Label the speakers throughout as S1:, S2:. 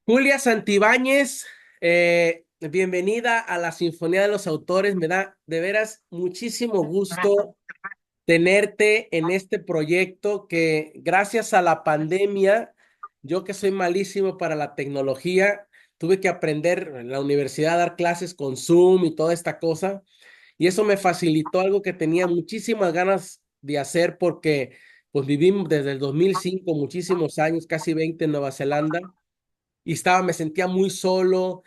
S1: Julia Santibáñez, bienvenida a la Sinfonía de los Autores. Me da de veras muchísimo gusto tenerte en este proyecto que gracias a la pandemia, yo que soy malísimo para la tecnología, tuve que aprender en la universidad a dar clases con Zoom y toda esta cosa, y eso me facilitó algo que tenía muchísimas ganas de hacer porque pues vivimos desde el 2005 muchísimos años, casi 20 en Nueva Zelanda y me sentía muy solo,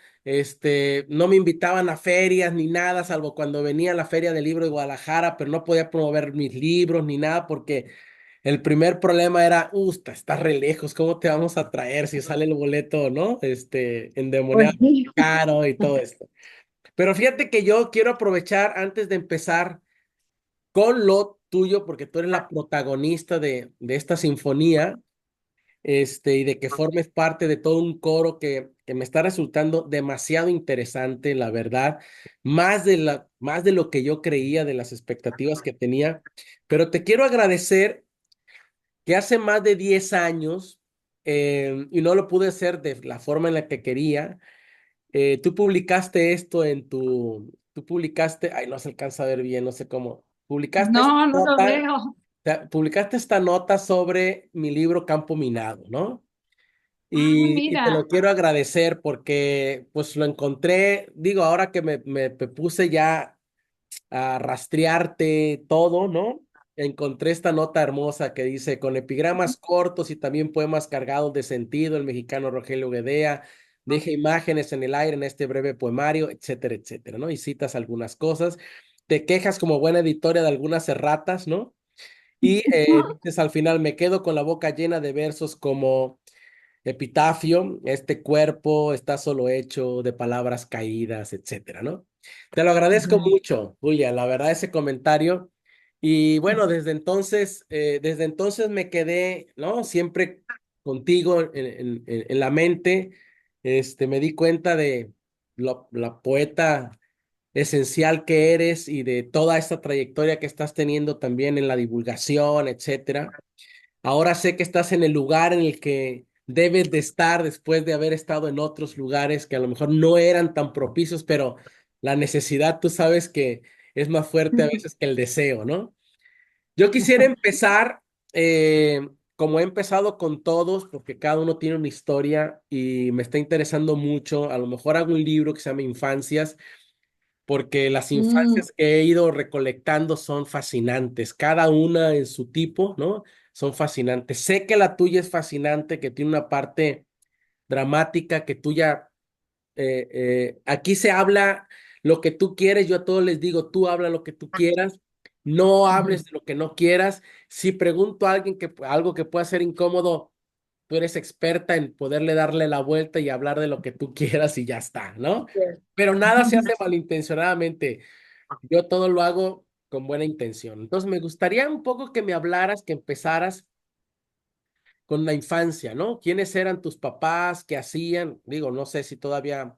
S1: no me invitaban a ferias ni nada, salvo cuando venía a la Feria del Libro de Guadalajara, pero no podía promover mis libros ni nada porque el primer problema era, estás re lejos, ¿cómo te vamos a traer si sale el boleto, no?
S2: Pues
S1: Endemoniado
S2: sí.
S1: caro y todo esto. Pero fíjate que yo quiero aprovechar antes de empezar con lo tuyo, porque tú eres la protagonista de esta sinfonía y de que formes parte de todo un coro que me está resultando demasiado interesante, la verdad, más de lo que yo creía, de las expectativas que tenía, pero te quiero agradecer que hace más de 10 años, y no lo pude hacer de la forma en la que quería, tú publicaste esto tú publicaste, ay, no se alcanza a ver bien, no sé cómo, publicaste esta
S2: No, no lo
S1: nota,
S2: veo.
S1: publicaste esta nota sobre mi libro Campo Minado, ¿no?
S2: Ah,
S1: Y te
S2: mira.
S1: lo quiero agradecer porque pues lo encontré, digo, ahora que me puse ya a rastrearte todo, ¿no? Encontré esta nota hermosa que dice, con epigramas cortos y también poemas cargados de sentido, el mexicano Rogelio Guedea deja imágenes en el aire en este breve poemario, etcétera, etcétera, ¿no? Y citas algunas cosas, te quejas como buena editora de algunas erratas, ¿no? Y dices al final, me quedo con la boca llena de versos como epitafio, este cuerpo está solo hecho de palabras caídas, etcétera, ¿no? Te lo agradezco
S2: Ujú.
S1: mucho, Julia, la verdad, ese comentario. Y bueno, desde entonces me quedé, ¿no? Siempre contigo en la mente. Me di cuenta de la poeta esencial que eres y de toda esta trayectoria que estás teniendo también en la divulgación, etcétera. Ahora sé que estás en el lugar en el que debes de estar después de haber estado en otros lugares que a lo mejor no eran tan propicios, pero la necesidad, tú sabes que es más fuerte a veces que el deseo, ¿no? Yo quisiera empezar como he empezado con todos, porque cada uno tiene una historia y me está interesando mucho. A lo mejor hago un libro que se llama Infancias porque las
S2: Mm,
S1: infancias que he ido recolectando son fascinantes, cada una en su tipo, ¿no? Son fascinantes. Sé que la tuya es fascinante, que tiene una parte dramática, que tuya, aquí se habla lo que tú quieres, yo a todos les digo, tú habla lo que tú quieras, no hables
S2: ujú.
S1: de lo que no quieras. Si pregunto a alguien algo que pueda ser incómodo, tú eres experta en poderle darle la vuelta y hablar de lo que tú quieras y ya está, ¿no?
S2: Bien.
S1: Pero nada se hace malintencionadamente. Yo todo lo hago con buena intención. Entonces, me gustaría un poco que me hablaras, que empezaras con la infancia, ¿no? ¿Quiénes eran tus papás? ¿Qué hacían? Digo, no sé si todavía,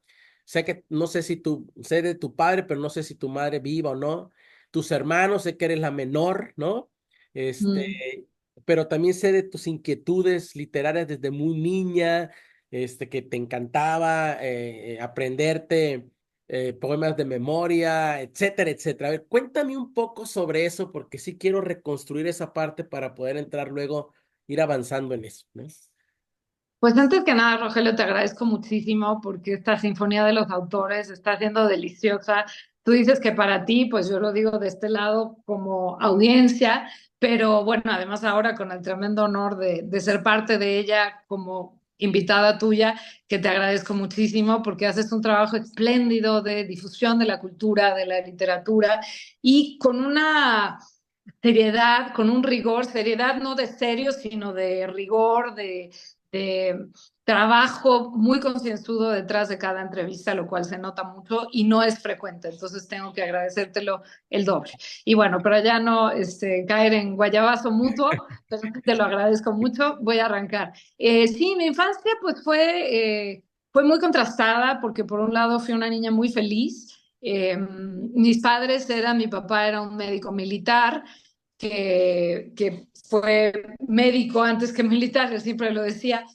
S1: no sé si sé de tu padre, pero no sé si tu madre viva o no. Tus hermanos, sé que eres la menor, ¿no?
S2: Mm.
S1: Pero también sé de tus inquietudes literarias desde muy niña, que te encantaba aprenderte poemas de memoria, etcétera, etcétera. A ver, cuéntame un poco sobre eso, porque sí quiero reconstruir esa parte para poder entrar luego ir avanzando en eso, ¿no?
S2: Pues antes que nada, Rogelio, te agradezco muchísimo porque esta Sinfonía de los Autores está siendo deliciosa. Tú dices que para ti, pues yo lo digo de este lado como audiencia, pero bueno, además ahora con el tremendo honor de ser parte de ella como invitada tuya, que te agradezco muchísimo porque haces un trabajo espléndido de difusión de la cultura, de la literatura y con una seriedad, con un rigor, seriedad no de serio, sino de rigor, de trabajo muy concienzudo detrás de cada entrevista, lo cual se nota mucho y no es frecuente, entonces tengo que agradecértelo el doble. Y bueno, pero ya no caer en guayabazo mutuo, pero te lo agradezco mucho, voy a arrancar. Sí, mi infancia pues fue muy contrastada porque por un lado fui una niña muy feliz. Mis padres eran, mi papá era un médico militar que fue médico antes que militar, yo siempre lo decía,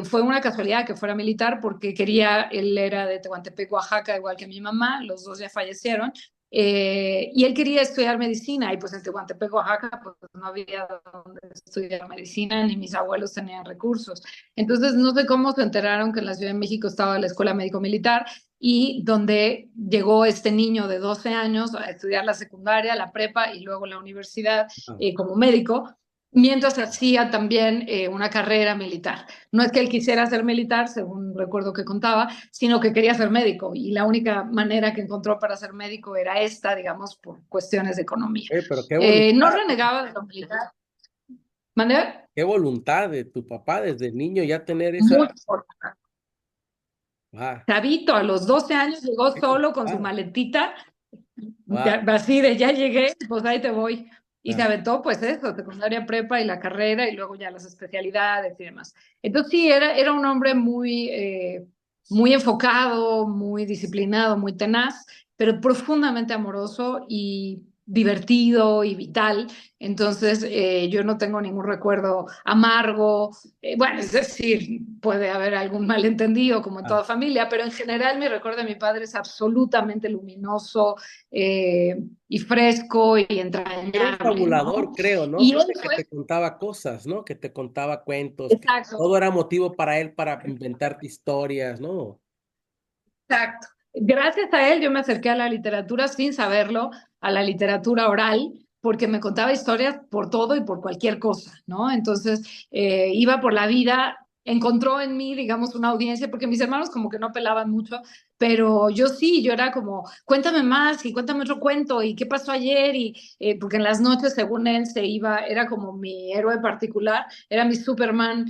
S2: fue una casualidad que fuera militar porque quería, él era de Tehuantepec, Oaxaca, igual que mi mamá, los dos ya fallecieron, y él quería estudiar medicina y pues en Tehuantepec, Oaxaca, pues no había donde estudiar medicina ni mis abuelos tenían recursos. Entonces no sé cómo se enteraron que en la Ciudad de México estaba la Escuela Médico Militar y donde llegó este niño de 12 años a estudiar la secundaria, la prepa y luego la universidad
S1: Ah,
S2: como médico, mientras hacía también una carrera militar. No es que él quisiera ser militar, según recuerdo que contaba, sino que quería ser médico y la única manera que encontró para ser médico era esta, digamos, por cuestiones de economía.
S1: pero
S2: No renegaba de lo militar. ¿Mandé?
S1: qué voluntad de tu papá desde niño ya tener esa.
S2: Muy
S1: Ah,
S2: chavito, a los 12 años llegó solo con su
S1: ah,
S2: maletita,
S1: ah,
S2: así de ya llegué, pues ahí te voy. Y se
S1: ah,
S2: aventó, pues eso, secundaria prepa y la carrera y luego ya las especialidades y demás. Entonces sí, era un hombre muy, muy enfocado, muy disciplinado, muy tenaz, pero profundamente amoroso y divertido y vital. Entonces yo no tengo ningún recuerdo amargo. Bueno, es decir, puede haber algún malentendido como en
S1: ah.
S2: toda familia, pero en general mi recuerdo de mi padre es absolutamente luminoso, eh, y fresco y
S1: Era un
S2: entrañable,
S1: fabulador,
S2: ¿no?
S1: creo, ¿no?
S2: Y él
S1: Gente que
S2: fue,
S1: te contaba cosas, ¿no? Que te contaba cuentos, que
S2: exacto,
S1: todo era motivo para él para inventarte historias, ¿no?
S2: exacto. Gracias a él yo me acerqué a la literatura sin saberlo, a la literatura oral, porque me contaba historias por todo y por cualquier cosa, ¿no? Entonces iba por la vida, encontró en mí, digamos, una audiencia, porque mis hermanos como que no pelaban mucho, pero yo sí, yo era como, cuéntame más y cuéntame otro cuento y qué pasó ayer, y porque en las noches, según él, se iba, era como mi héroe particular, era mi Superman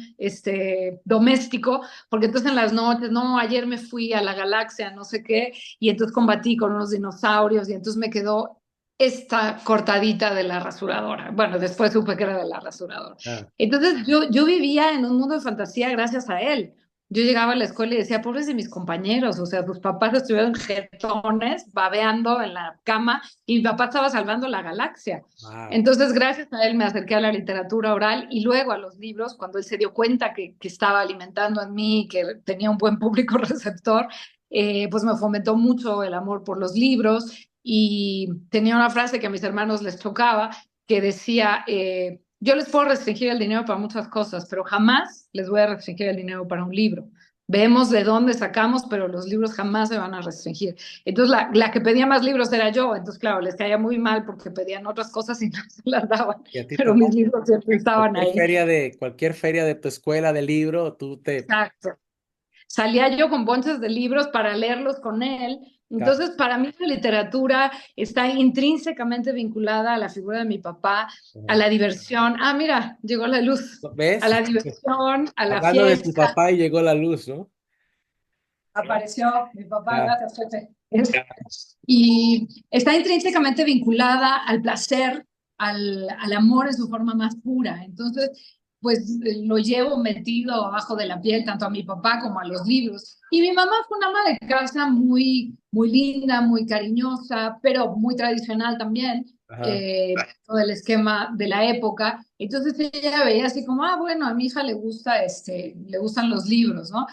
S2: doméstico, porque entonces en las noches, no, ayer me fui a la galaxia, no sé qué, y entonces combatí con unos dinosaurios y entonces me quedó esta cortadita de la rasuradora. Bueno, después supe que era de la rasuradora.
S1: Ah,
S2: Entonces yo vivía en un mundo de fantasía gracias a él. Yo llegaba a la escuela y decía, pobres de mis compañeros, o sea, tus papás estuvieron jetones, babeando en la cama y mi papá estaba salvando la galaxia.
S1: wow.
S2: Entonces, gracias a él me acerqué a la literatura oral y luego a los libros, cuando él se dio cuenta que estaba alimentando en mí, que tenía un buen público receptor, pues me fomentó mucho el amor por los libros y tenía una frase que a mis hermanos les chocaba, que decía, yo les puedo restringir el dinero para muchas cosas, pero jamás les voy a restringir el dinero para un libro. Vemos de dónde sacamos, pero los libros jamás se van a restringir. Entonces, la que pedía más libros era yo. Entonces, claro, les caía muy mal porque pedían otras cosas y no se las daban.
S1: Y a ti te
S2: Pero mis libros siempre estaban ahí.
S1: cualquier feria de tu escuela de libro, tú te.
S2: Exacto. Salía yo con bonches de libros para leerlos con él.
S1: ca-
S2: Entonces, para mí la literatura está intrínsecamente vinculada a la figura de mi papá, a la diversión. Ah, mira, llegó la luz. A
S1: ¿Ves?
S2: la diversión, a la
S1: Hablando de tu
S2: fiesta.
S1: papá y llegó la luz, ¿no?
S2: Apareció mi papá,
S1: Ah,
S2: gracias, Pepe. Y está intrínsecamente vinculada al placer, al amor en su forma más pura. Entonces, pues lo llevo metido abajo de la piel, tanto a mi papá como a los libros. Y mi mamá fue una ama de casa muy, muy linda, muy cariñosa, pero muy tradicional también,
S1: ajá.
S2: todo el esquema de la época. Entonces ella veía así como, ah, bueno, a mi hija le gusta, le gustan los libros, ¿no?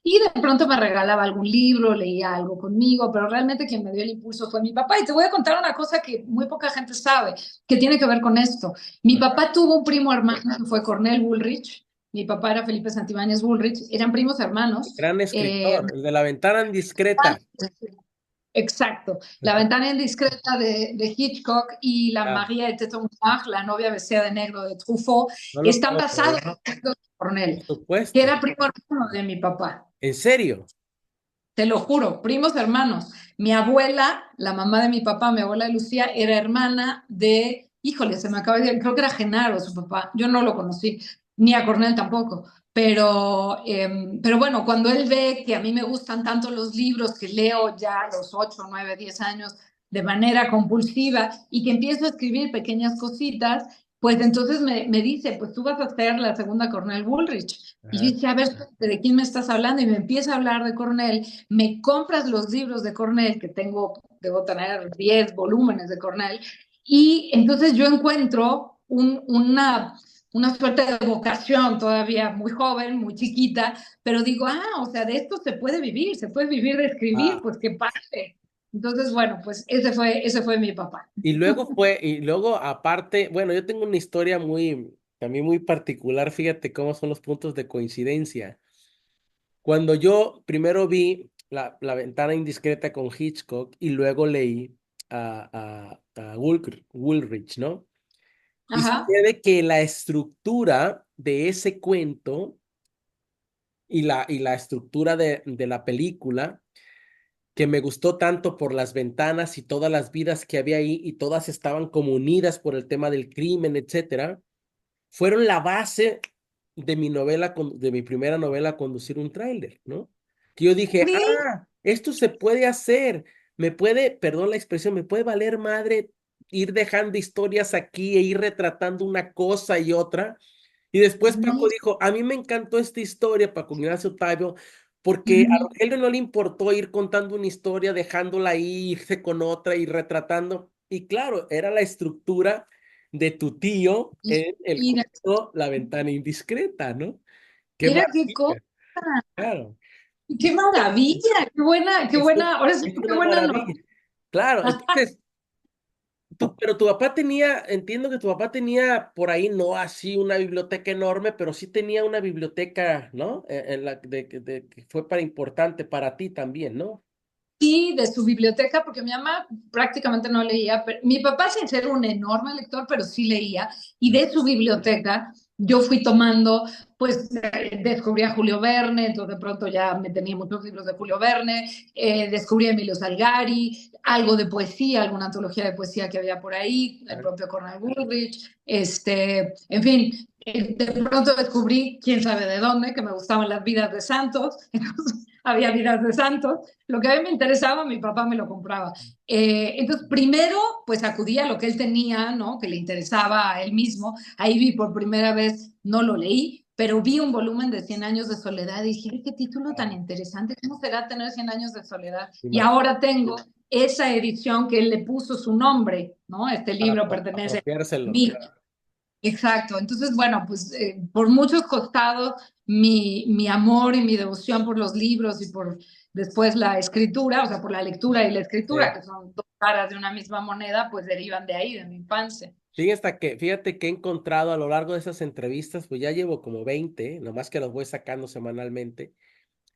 S2: Y de pronto me regalaba algún libro, leía algo conmigo, pero realmente quien me dio el impulso fue mi papá. Y te voy a contar una cosa que muy poca gente sabe, que tiene que ver con esto. Mi papá tuvo un primo hermano que fue Cornell Woolrich. Mi papá era Felipe Santibáñez Woolrich. Eran primos hermanos.
S1: Gran
S2: Eh,
S1: escritor, el de La ventana indiscreta.
S2: exacto. La ventana indiscreta de Hitchcock y la
S1: Ah,
S2: María de Teton-Noir, la novia vestida de negro de Truffaut,
S1: no lo
S2: están
S1: puedo
S2: basados
S1: creer.
S2: en textos de
S1: Por
S2: Cornell, que
S1: supuesto.
S2: era primo hermano de mi papá.
S1: ¿En serio?
S2: Te lo juro, primos hermanos. Mi abuela, la mamá de mi papá, mi abuela Lucía, era hermana de, híjole, se me acaba de decir, creo que era Genaro, su papá. Yo no lo conocí, ni a Cornel tampoco. Pero bueno, cuando él ve que a mí me gustan tanto los libros que leo ya a los 8, 9, 10 años de manera compulsiva y que empiezo a escribir pequeñas cositas, pues entonces me dice, pues tú vas a hacer la segunda Cornell Woolrich. Y yo
S1: Ajá.
S2: dije, a ver, ¿de quién me estás hablando? Y me empieza a hablar de Cornell, me compras los libros de Cornell, que tengo, debo tener 10 volúmenes de Cornell, y entonces yo encuentro una suerte de vocación todavía muy joven, muy chiquita, pero digo, o sea, de esto se puede vivir de escribir,
S1: Ah,
S2: pues qué padre. Entonces, bueno, pues ese fue mi papá.
S1: y luego aparte, bueno, yo tengo una historia también muy particular, fíjate cómo son los puntos de coincidencia. Cuando yo primero vi La ventana indiscreta con Hitchcock y luego leí a Woolrich, ¿no? Y
S2: Ajá.
S1: sucede que la estructura de ese cuento y la estructura de la película, que me gustó tanto por las ventanas y todas las vidas que había ahí y todas estaban como unidas por el tema del crimen, etcétera, fueron la base de mi de mi primera novela, Conducir un tráiler, ¿no? Que yo dije, esto se puede hacer, perdón la expresión, me puede valer madre ir dejando historias aquí e ir retratando una cosa y otra. Y después Paco
S2: Sí.
S1: dijo, a mí me encantó esta historia, Paco Ignacio Taibo, porque a
S2: Ujú.
S1: Rogelio no le importó ir contando una historia, dejándola ahí, irse con otra y retratando. Y claro, era la estructura de tu tío en el
S2: Mira,
S1: cuento La ventana indiscreta, ¿no? Qué
S2: mira qué cosa,
S1: maravilla, claro.
S2: qué maravilla, qué
S1: Esto
S2: buena, ahora sí,
S1: es
S2: qué
S1: una
S2: buena
S1: maravilla.
S2: noticia.
S1: Claro, entonces, pero tu papá tenía, entiendo que tu papá tenía por ahí, no así una biblioteca enorme, pero sí tenía una biblioteca, ¿no? En la que fue para importante para ti también, ¿no?
S2: Sí, de su biblioteca, porque mi mamá prácticamente no leía, pero mi papá sin ser un enorme lector, pero sí leía, y de su biblioteca yo fui tomando, pues descubrí a Julio Verne, entonces de pronto ya me tenía muchos libros de Julio Verne, descubrí a Emilio Salgari, algo de poesía, alguna antología de poesía que había por ahí, el propio Cornel Woolrich, en fin, de pronto descubrí, quién sabe de dónde, que me gustaban las vidas de santos, entonces había vidas de santos, lo que a mí me interesaba, mi papá me lo compraba. Entonces, primero, pues acudía a lo que él tenía, ¿no? Que le interesaba a él mismo. Ahí vi por primera vez, no lo leí, pero vi un volumen de Cien años de soledad y dije, qué título tan
S1: Ah,
S2: interesante, ¿cómo será tener Cien años de soledad? Y
S1: imagínate,
S2: ahora tengo esa edición que él le puso su nombre, ¿no? Este
S1: para
S2: libro pertenece a
S1: apropiárselo,
S2: mí.
S1: claro.
S2: Exacto. Entonces, bueno, pues por muchos costados, mi amor y mi devoción por los libros y por después la escritura, o sea, por la lectura y la escritura,
S1: Sí.
S2: que son dos caras de una misma moneda, pues derivan de ahí, de mi infancia.
S1: Fíjate que he encontrado a lo largo de esas entrevistas, pues ya llevo como 20, nomás que los voy sacando semanalmente.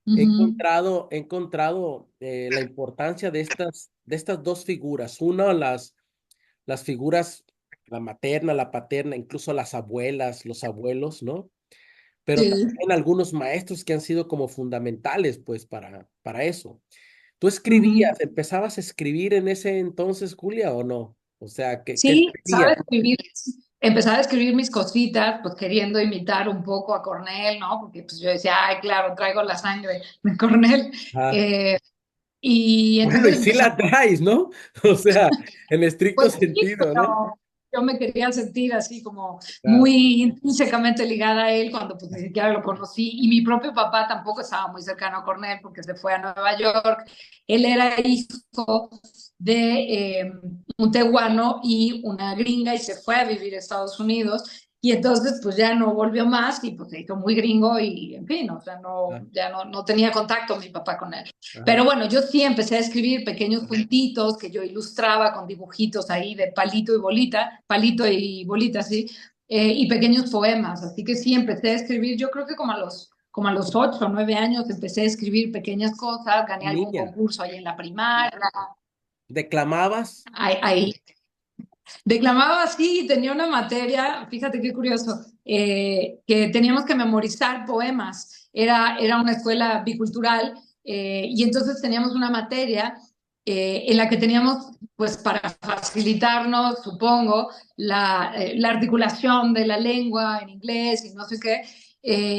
S2: Ujú.
S1: He encontrado la importancia de estas dos figuras. Una, las figuras, la materna, la paterna, incluso las abuelas, los abuelos, ¿no? Pero
S2: Sí.
S1: también algunos maestros que han sido como fundamentales, pues, para eso. ¿Tú
S2: Ujú.
S1: empezabas a escribir en ese entonces, Julia, o no? O sea, ¿qué
S2: Sí,
S1: escribías?
S2: sabes escribir, empezaba a escribir mis cositas, pues queriendo imitar un poco a Cornell, ¿no? Porque pues yo decía, ay, claro, traigo la sangre de Cornell.
S1: Ah,
S2: Eh, y
S1: bueno, y
S2: entonces
S1: sí
S2: empezaba.
S1: la traes, ¿no? O sea, en estricto
S2: Pues sí,
S1: sentido, ¿no?
S2: pero yo me quería sentir así como
S1: Claro.
S2: muy intrínsecamente ligada a él cuando pues ni siquiera lo conocí y mi propio papá tampoco estaba muy cercano a Cornell porque se fue a Nueva York. Él era hijo de un tehuano y una gringa y se fue a vivir a Estados Unidos y entonces pues ya no volvió más y pues se hizo muy gringo y en fin, o sea,
S1: Ah,
S2: ya no tenía contacto mi papá con él.
S1: ajá.
S2: Pero bueno, yo sí empecé a escribir pequeños cuentitos que yo ilustraba con dibujitos ahí de palito y bolita, sí, y pequeños poemas. Así que sí empecé a escribir, yo creo que como a los 8 o 9 años empecé a escribir pequeñas cosas, gané algún
S1: Niña,
S2: concurso ahí en la primaria,
S1: ¿declamabas?
S2: ahí. Declamaba así, tenía una materia, fíjate qué curioso, que teníamos que memorizar poemas. Era una escuela bicultural y entonces teníamos una materia en la que teníamos, pues para facilitarnos, supongo, la articulación de la lengua en inglés y no sé qué,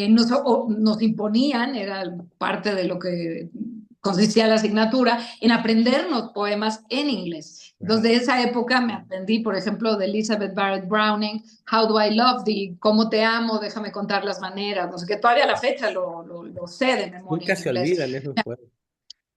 S2: nos imponían, era parte de lo que consistía la asignatura, en aprendernos poemas en inglés. Entonces,
S1: Ajá.
S2: de esa época me aprendí, por ejemplo, de Elizabeth Barrett Browning, How Do I Love Thee, Cómo te amo, déjame contar las maneras, no sé qué, todavía a la fecha lo sé de memoria
S1: Nunca
S2: en
S1: se
S2: inglés.
S1: olvidan esos juegos.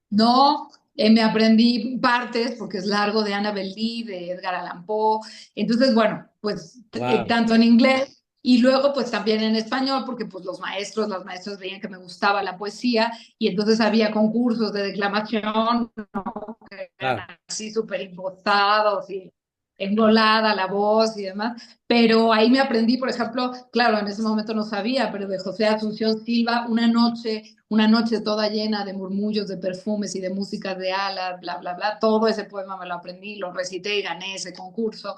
S2: No, me aprendí partes, porque es largo, de Annabel Lee, de Edgar Allan Poe. Entonces, bueno, pues
S1: Wow.
S2: tanto en inglés Y luego, pues también en español, porque pues los maestros, las maestras veían que me gustaba la poesía y entonces había concursos de declamación, ¿no? Que eran
S1: Ah,
S2: así súper impostados y engolada la voz y demás. Pero ahí me aprendí, por ejemplo, claro, en ese momento no sabía, pero de José Asunción Silva, una noche toda llena de murmullos, de perfumes y de músicas de alas, bla, bla, bla. Todo ese poema me lo aprendí, lo recité y gané ese concurso.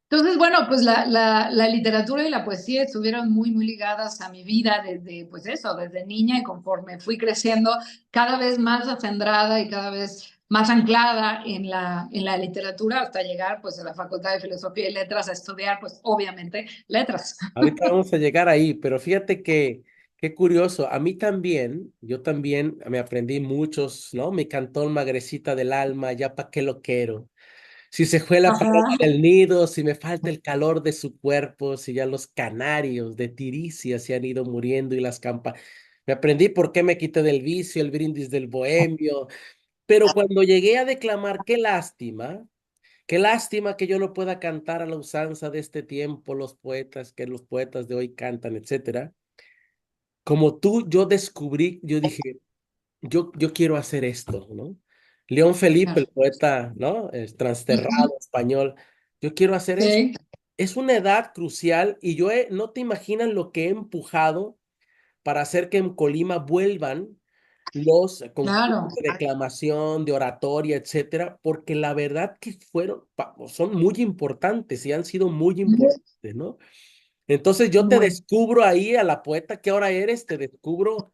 S2: Entonces, bueno, pues la literatura y la poesía estuvieron muy, muy ligadas a mi vida desde, pues eso, desde niña y conforme fui creciendo, cada vez más acendrada y cada vez más anclada en la literatura hasta llegar pues a la Facultad de Filosofía y Letras a estudiar pues obviamente letras.
S1: ahorita vamos a llegar ahí, pero fíjate que qué curioso. A mí también, yo también me aprendí muchos, ¿no? Mi cantón Magrecita del alma, ya pa' qué lo quiero. Si se fue la paloma
S2: Ajá,
S1: del nido, si me falta el calor de su cuerpo, si ya los canarios de Tiricia se han ido muriendo y las campanas. Me aprendí por qué me quité del vicio, el brindis del bohemio, pero cuando llegué a declamar, qué lástima que yo no pueda cantar a la usanza de este tiempo, los poetas, que los poetas de hoy cantan, etcétera. Como tú, yo descubrí, yo dije, yo quiero hacer esto, ¿no? León Felipe, el
S2: claro.
S1: poeta, ¿no? Es
S2: Ujú,
S1: transterrado español. Yo quiero hacer esto.
S2: sí,
S1: Es una edad crucial y no te imaginas lo que he empujado para hacer que en Colima vuelvan los concursos
S2: claro.
S1: de declamación, de oratoria, etcétera, porque la verdad que son muy importantes y han sido muy
S2: Ujú,
S1: importantes, ¿no? Entonces yo te
S2: muy,
S1: descubro ahí a la poeta que ahora eres, te descubro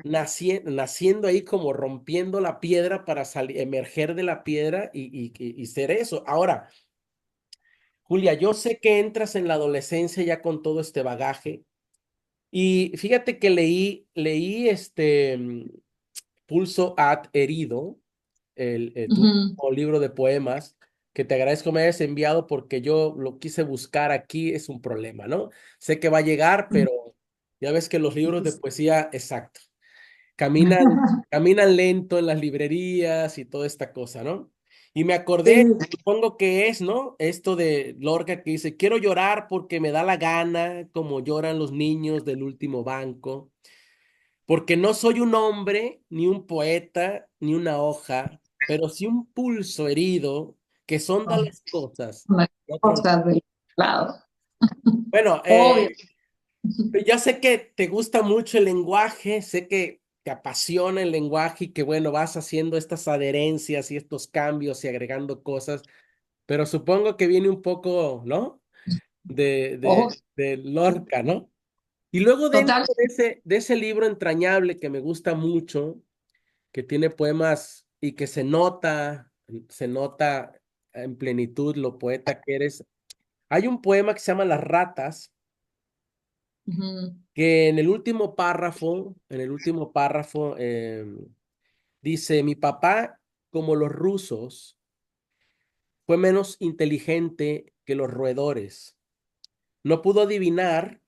S1: naciendo ahí como rompiendo la piedra para emerger de la piedra y ser eso. Ahora, Julia, yo sé que entras en la adolescencia ya con todo este bagaje y fíjate que leí Pulso ad herido, tu
S2: ujú,
S1: último libro de poemas, que te agradezco me hayas enviado porque yo lo quise buscar aquí, es un problema, ¿no? Sé que va a llegar, pero ya ves que los libros de poesía, exacto. Caminan, caminan lento en las librerías y toda esta cosa, ¿no? Y me acordé,
S2: sí,
S1: supongo que es, ¿no? Esto de Lorca que dice, quiero llorar porque me da la gana, como lloran los niños del último banco, porque no soy un hombre, ni un poeta, ni una hoja, pero sí un pulso herido que sonda
S2: son
S1: las cosas
S2: las
S1: de otro lado.
S2: cosas del lado.
S1: Bueno,
S2: Obvio.
S1: ya sé que te gusta mucho el lenguaje, sé que te apasiona el lenguaje y que bueno, vas haciendo estas adherencias y estos cambios y agregando cosas, pero supongo que viene un poco, ¿no?
S2: Obvio.
S1: De Lorca, ¿no? Y luego
S2: Total.
S1: dentro de ese libro entrañable que me gusta mucho, que tiene poemas y que se nota en plenitud lo poeta que eres, hay un poema que se llama Las ratas
S2: Ujú,
S1: que en el último párrafo, dice, mi papá, como los rusos, fue menos inteligente que los roedores. No pudo adivinar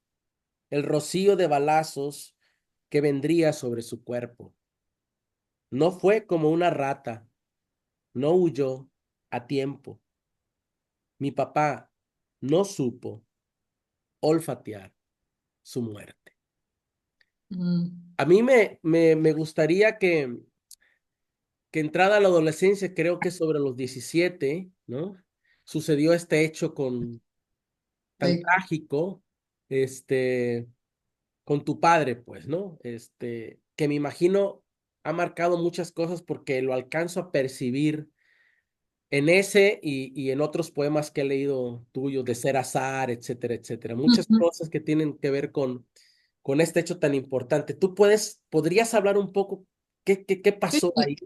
S1: el rocío de balazos que vendría sobre su cuerpo. No fue como una rata, no huyó a tiempo. Mi papá no supo olfatear su muerte.
S2: ujú,
S1: A mí me gustaría que entrada a la adolescencia, creo que sobre los 17, ¿no? Sucedió este hecho tan
S2: sí.
S1: trágico, con tu padre, pues, ¿no? Que me imagino ha marcado muchas cosas porque lo alcanzo a percibir en ese y en otros poemas que he leído tuyos, de Ser Azar, etcétera, etcétera. Muchas
S2: Ujú.
S1: cosas que tienen que ver con este hecho tan importante. ¿Podrías hablar un poco qué pasó ahí?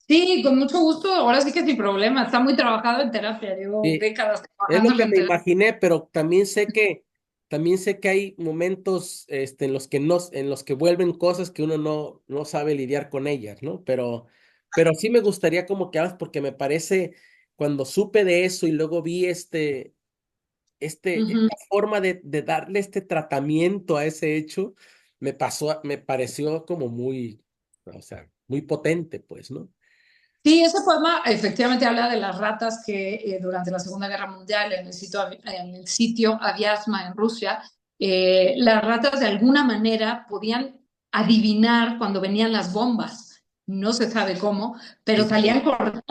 S2: Sí, con mucho gusto. Ahora sí que sin problema. Está muy trabajado en terapia. Llevo
S1: Sí,
S2: décadas
S1: es lo
S2: trabajándolo
S1: que
S2: en
S1: me
S2: terapia.
S1: imaginé, pero también sé que hay momentos, en los que no, en los que vuelven cosas que uno no sabe lidiar con ellas, ¿no? Pero sí me gustaría como que hablas, porque me parece, cuando supe de eso y luego vi
S2: Ujú.
S1: esta forma de darle este tratamiento a ese hecho, me pareció como muy, o sea, muy potente, pues, ¿no?
S2: Sí, ese poema efectivamente habla de las ratas que durante la Segunda Guerra Mundial en el sitio Aviasma en Rusia, las ratas de alguna manera podían adivinar cuando venían las bombas. No se sabe cómo, pero salían corriendo,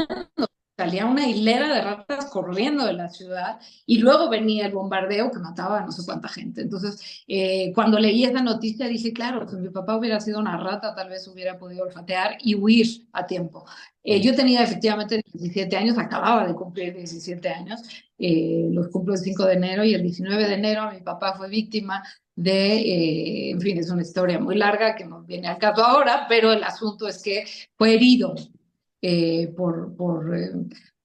S2: salía una hilera de ratas corriendo de la ciudad y luego venía el bombardeo que mataba a no sé cuánta gente. Entonces, cuando leí esa noticia dije, claro, si mi papá hubiera sido una rata, tal vez hubiera podido olfatear y huir a tiempo.
S1: Mm.
S2: Yo tenía efectivamente 17 años, acababa de cumplir 17 años, los cumplo el 5 de enero y el 19 de enero mi papá fue víctima de, en fin, es una historia muy larga que nos viene al caso ahora, pero el asunto es que fue herido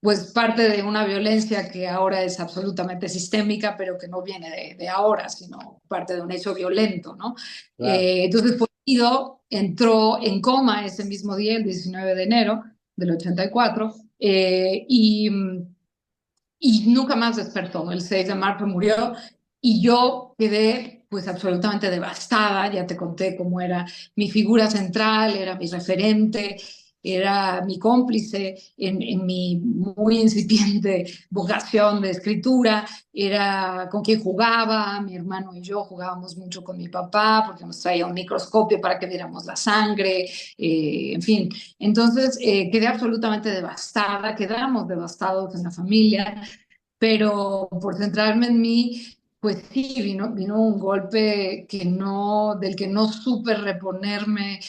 S2: pues parte de una violencia que ahora es absolutamente sistémica, pero que no viene de ahora, sino parte de un hecho violento, ¿no?
S1: Claro.
S2: Entonces fue herido, entró en coma ese mismo día, el 19 de enero del 84, y nunca más despertó. El 6 de marzo murió y yo quedé pues absolutamente devastada. Ya te conté cómo era mi figura central, era mi referente, era mi cómplice en mi muy incipiente vocación de escritura, era con quien jugaba, mi hermano y yo jugábamos mucho con mi papá porque nos traía un microscopio para que viéramos la sangre, en fin. Entonces quedé absolutamente devastada, quedamos devastados en la familia, pero por centrarme en mí, pues sí, vino un golpe del que no supe reponerme,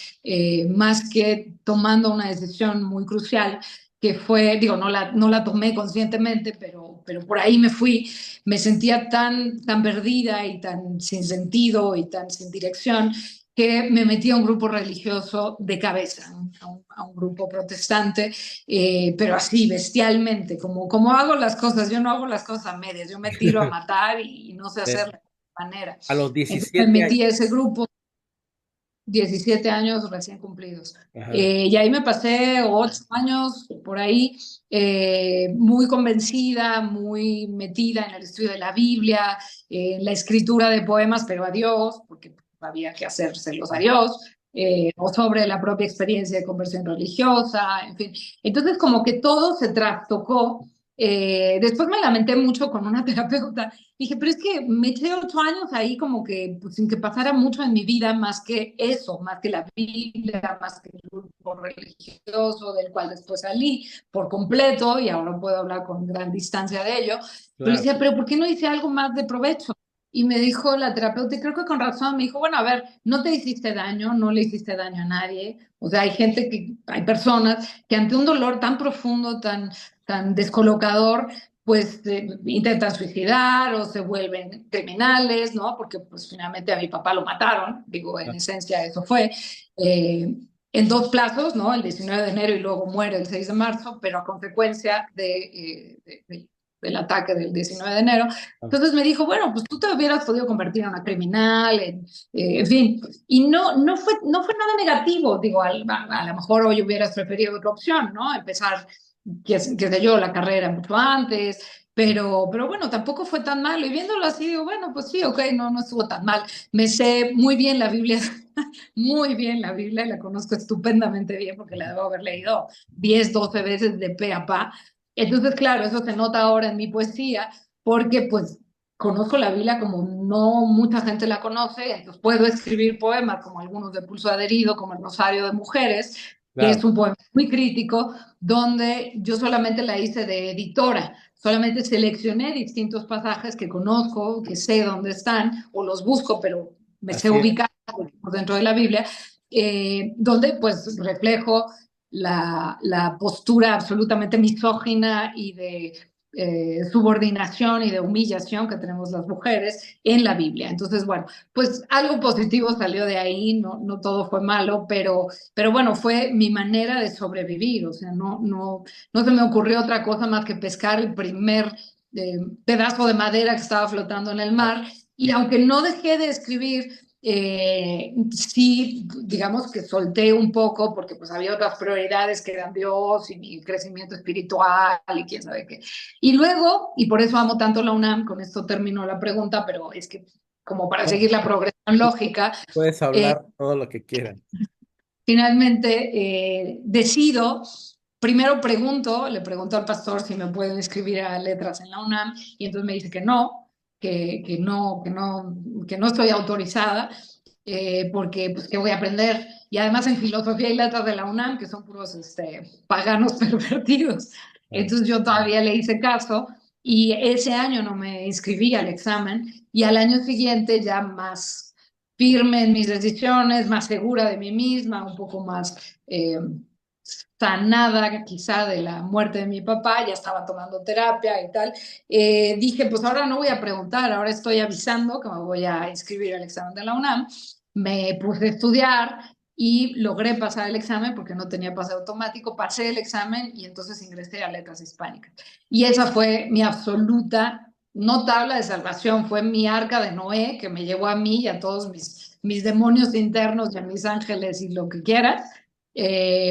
S2: más que tomando una decisión muy crucial, que fue, digo, no la tomé conscientemente, pero por ahí me fui, me sentía tan perdida y tan sin sentido y tan sin dirección, que me metí a un grupo religioso de cabeza, a un grupo protestante, pero así, bestialmente, como hago las cosas, yo no hago las cosas a medias, yo me tiro a matar y no sé
S1: Eh,
S2: hacerlo de manera.
S1: a los
S2: Entonces me
S1: 17 años.
S2: metí a ese grupo, 17 años recién cumplidos.
S1: Ajá.
S2: Y ahí me pasé 8 años por ahí, muy convencida, muy metida en el estudio de la Biblia, en la escritura de poemas, pero a Dios, porque había que hacérselos a Dios, o sobre la propia experiencia de conversión religiosa, en fin. Entonces, como que todo se trastocó. Después me lamenté mucho con una terapeuta. Dije, pero es que me eché 8 años ahí como que pues, sin que pasara mucho en mi vida más que eso, más que la Biblia, más que el grupo religioso del cual después salí por completo y ahora puedo hablar con gran distancia de ello. Pero le
S1: Claro.
S2: decía, pero ¿por qué no hice algo más de provecho? Y me dijo la terapeuta, y creo que con razón, me dijo, bueno, a ver, no te hiciste daño, no le hiciste daño a nadie. O sea, hay personas que ante un dolor tan profundo, tan descolocador, pues intentan suicidar o se vuelven criminales, ¿no? Porque pues finalmente a mi papá lo mataron, digo, en esencia eso fue, eh, en dos plazos, ¿no? El 19 de enero y luego muere el 6 de marzo, pero a consecuencia del ataque del 19 de enero. Entonces me dijo, bueno, pues tú te hubieras podido convertir en una criminal, en fin, y no fue nada negativo, digo, a lo mejor hoy hubieras preferido otra opción, ¿no? Empezar qué sé yo, la carrera mucho antes, pero bueno, tampoco fue tan malo. Y viéndolo así, digo, bueno, pues sí, ok, no estuvo tan mal. Me sé muy bien la Biblia, muy bien la Biblia, la conozco estupendamente bien porque la debo haber leído 10 12 veces de pe a pa. Entonces, claro, eso se nota ahora en mi poesía, porque pues conozco la Biblia como no mucha gente la conoce, entonces puedo escribir poemas como algunos de Pulso Adherido, como el Rosario de Mujeres, que
S1: Claro.
S2: es un poema muy crítico, donde yo solamente la hice de editora, solamente seleccioné distintos pasajes que conozco, que sé dónde están, o los busco, pero me sé
S1: Así es.
S2: ubicar por dentro de la Biblia, donde pues reflejo la postura absolutamente misógina y de subordinación y de humillación que tenemos las mujeres en la Biblia. Entonces, bueno, pues algo positivo salió de ahí, no todo fue malo, pero bueno, fue mi manera de sobrevivir, o sea, no se me ocurrió otra cosa más que pescar el primer pedazo de madera que estaba flotando en el mar, y aunque no dejé de escribir, sí, digamos que solté un poco porque pues había otras prioridades que eran Dios y mi crecimiento espiritual y quién sabe qué. Y luego, y por eso amo tanto la UNAM, con esto termino la pregunta, pero es que como para
S1: No,
S2: seguir la progresión lógica,
S1: puedes
S2: eh,
S1: hablar todo lo que quieras.
S2: finalmente decido primero le pregunto al pastor si me pueden inscribir a letras en la UNAM y entonces me dice que no, que no estoy autorizada porque pues qué voy a aprender. Y además en filosofía y letras de la UNAM, que son puros paganos pervertidos.
S1: Claro.
S2: Entonces yo todavía le hice caso y ese año no me inscribí al examen y al año siguiente ya más firme en mis decisiones, más segura de mí misma, un poco más sanada quizá de la muerte de mi papá, ya estaba tomando terapia y tal, dije, pues ahora no voy a preguntar, ahora estoy avisando que me voy a inscribir al examen de la UNAM, me puse a estudiar y logré pasar el examen porque no tenía pase automático, pasé el examen y entonces ingresé a letras hispánicas. Y esa fue mi absoluta, no tabla de salvación, fue mi arca de Noé que me llevó a mí y a todos mis demonios internos y a mis ángeles y lo que quieras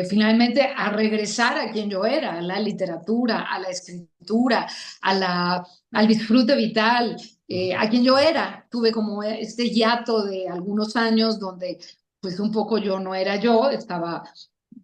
S2: finalmente a regresar a quien yo era, a la literatura, a la escritura, al disfrute vital,
S1: Ujú.
S2: a quien yo era. Tuve como este hiato de algunos años donde pues un poco yo no era yo, estaba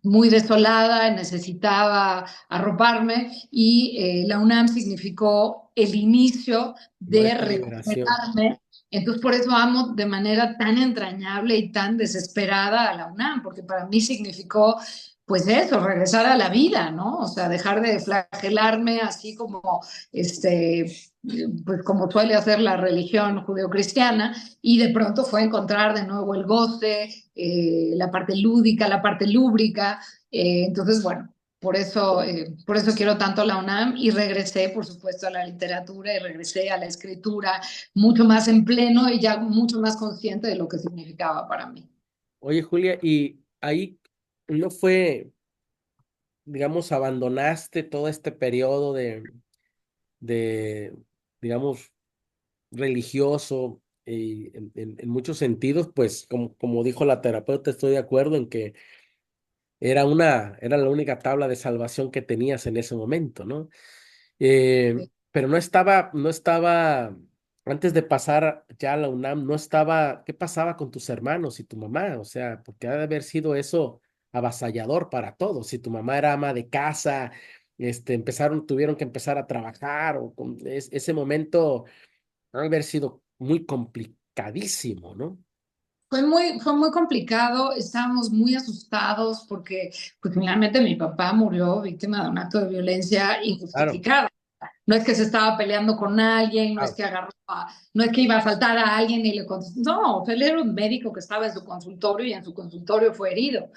S2: muy desolada, necesitaba arroparme y la UNAM significó el inicio
S1: Como
S2: de
S1: esta liberación.
S2: recuperarme. Entonces por eso amo de manera tan entrañable y tan desesperada a la UNAM, porque para mí significó pues eso, regresar a la vida, ¿no? O sea, dejar de flagelarme así como pues como suele hacer la religión judeocristiana, y de pronto fue encontrar de nuevo el goce, la parte lúdica, la parte lúbrica. Entonces, bueno, por eso quiero tanto la UNAM y regresé, por supuesto, a la literatura y regresé a la escritura mucho más en pleno y ya mucho más consciente de lo que significaba para mí.
S1: Oye, Julia, y ahí no fue, digamos, abandonaste todo este periodo de, digamos, religioso, y en muchos sentidos, pues, como dijo la terapeuta, estoy de acuerdo en que era la única tabla de salvación que tenías en ese momento, ¿no? Pero no estaba, antes de pasar ya a la UNAM, no estaba, ¿qué pasaba con tus hermanos y tu mamá? O sea, porque ha de haber sido eso avasallador para todos. Si tu mamá era ama de casa, tuvieron que empezar a trabajar, ese momento ha de haber sido muy complicadísimo, ¿no?
S2: Fue muy complicado, estábamos muy asustados porque pues, finalmente mi papá murió víctima de un acto de violencia
S1: Claro,
S2: injustificada. No es que se estaba peleando con alguien, no es
S1: claro,
S2: que no es que iba a asaltar a alguien y le contestó. No, él era un médico que estaba en su consultorio y en su consultorio fue herido.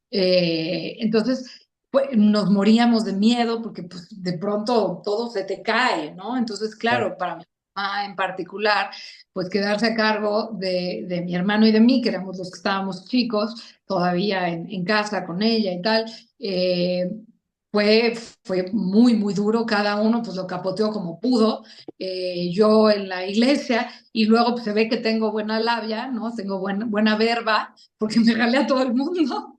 S2: Entonces, pues, nos moríamos de miedo porque pues, de pronto todo se te cae, ¿no? Entonces,
S1: claro.
S2: claro, para mi mamá en particular, pues quedarse a cargo de mi hermano y de mí, que éramos los que estábamos chicos, todavía en casa con ella y tal, eh, fue muy, muy duro. Cada uno pues lo capoteó como pudo. Yo en la iglesia y luego pues, se ve que tengo buena labia, ¿no? Tengo buena verba porque me jalé a todo el mundo.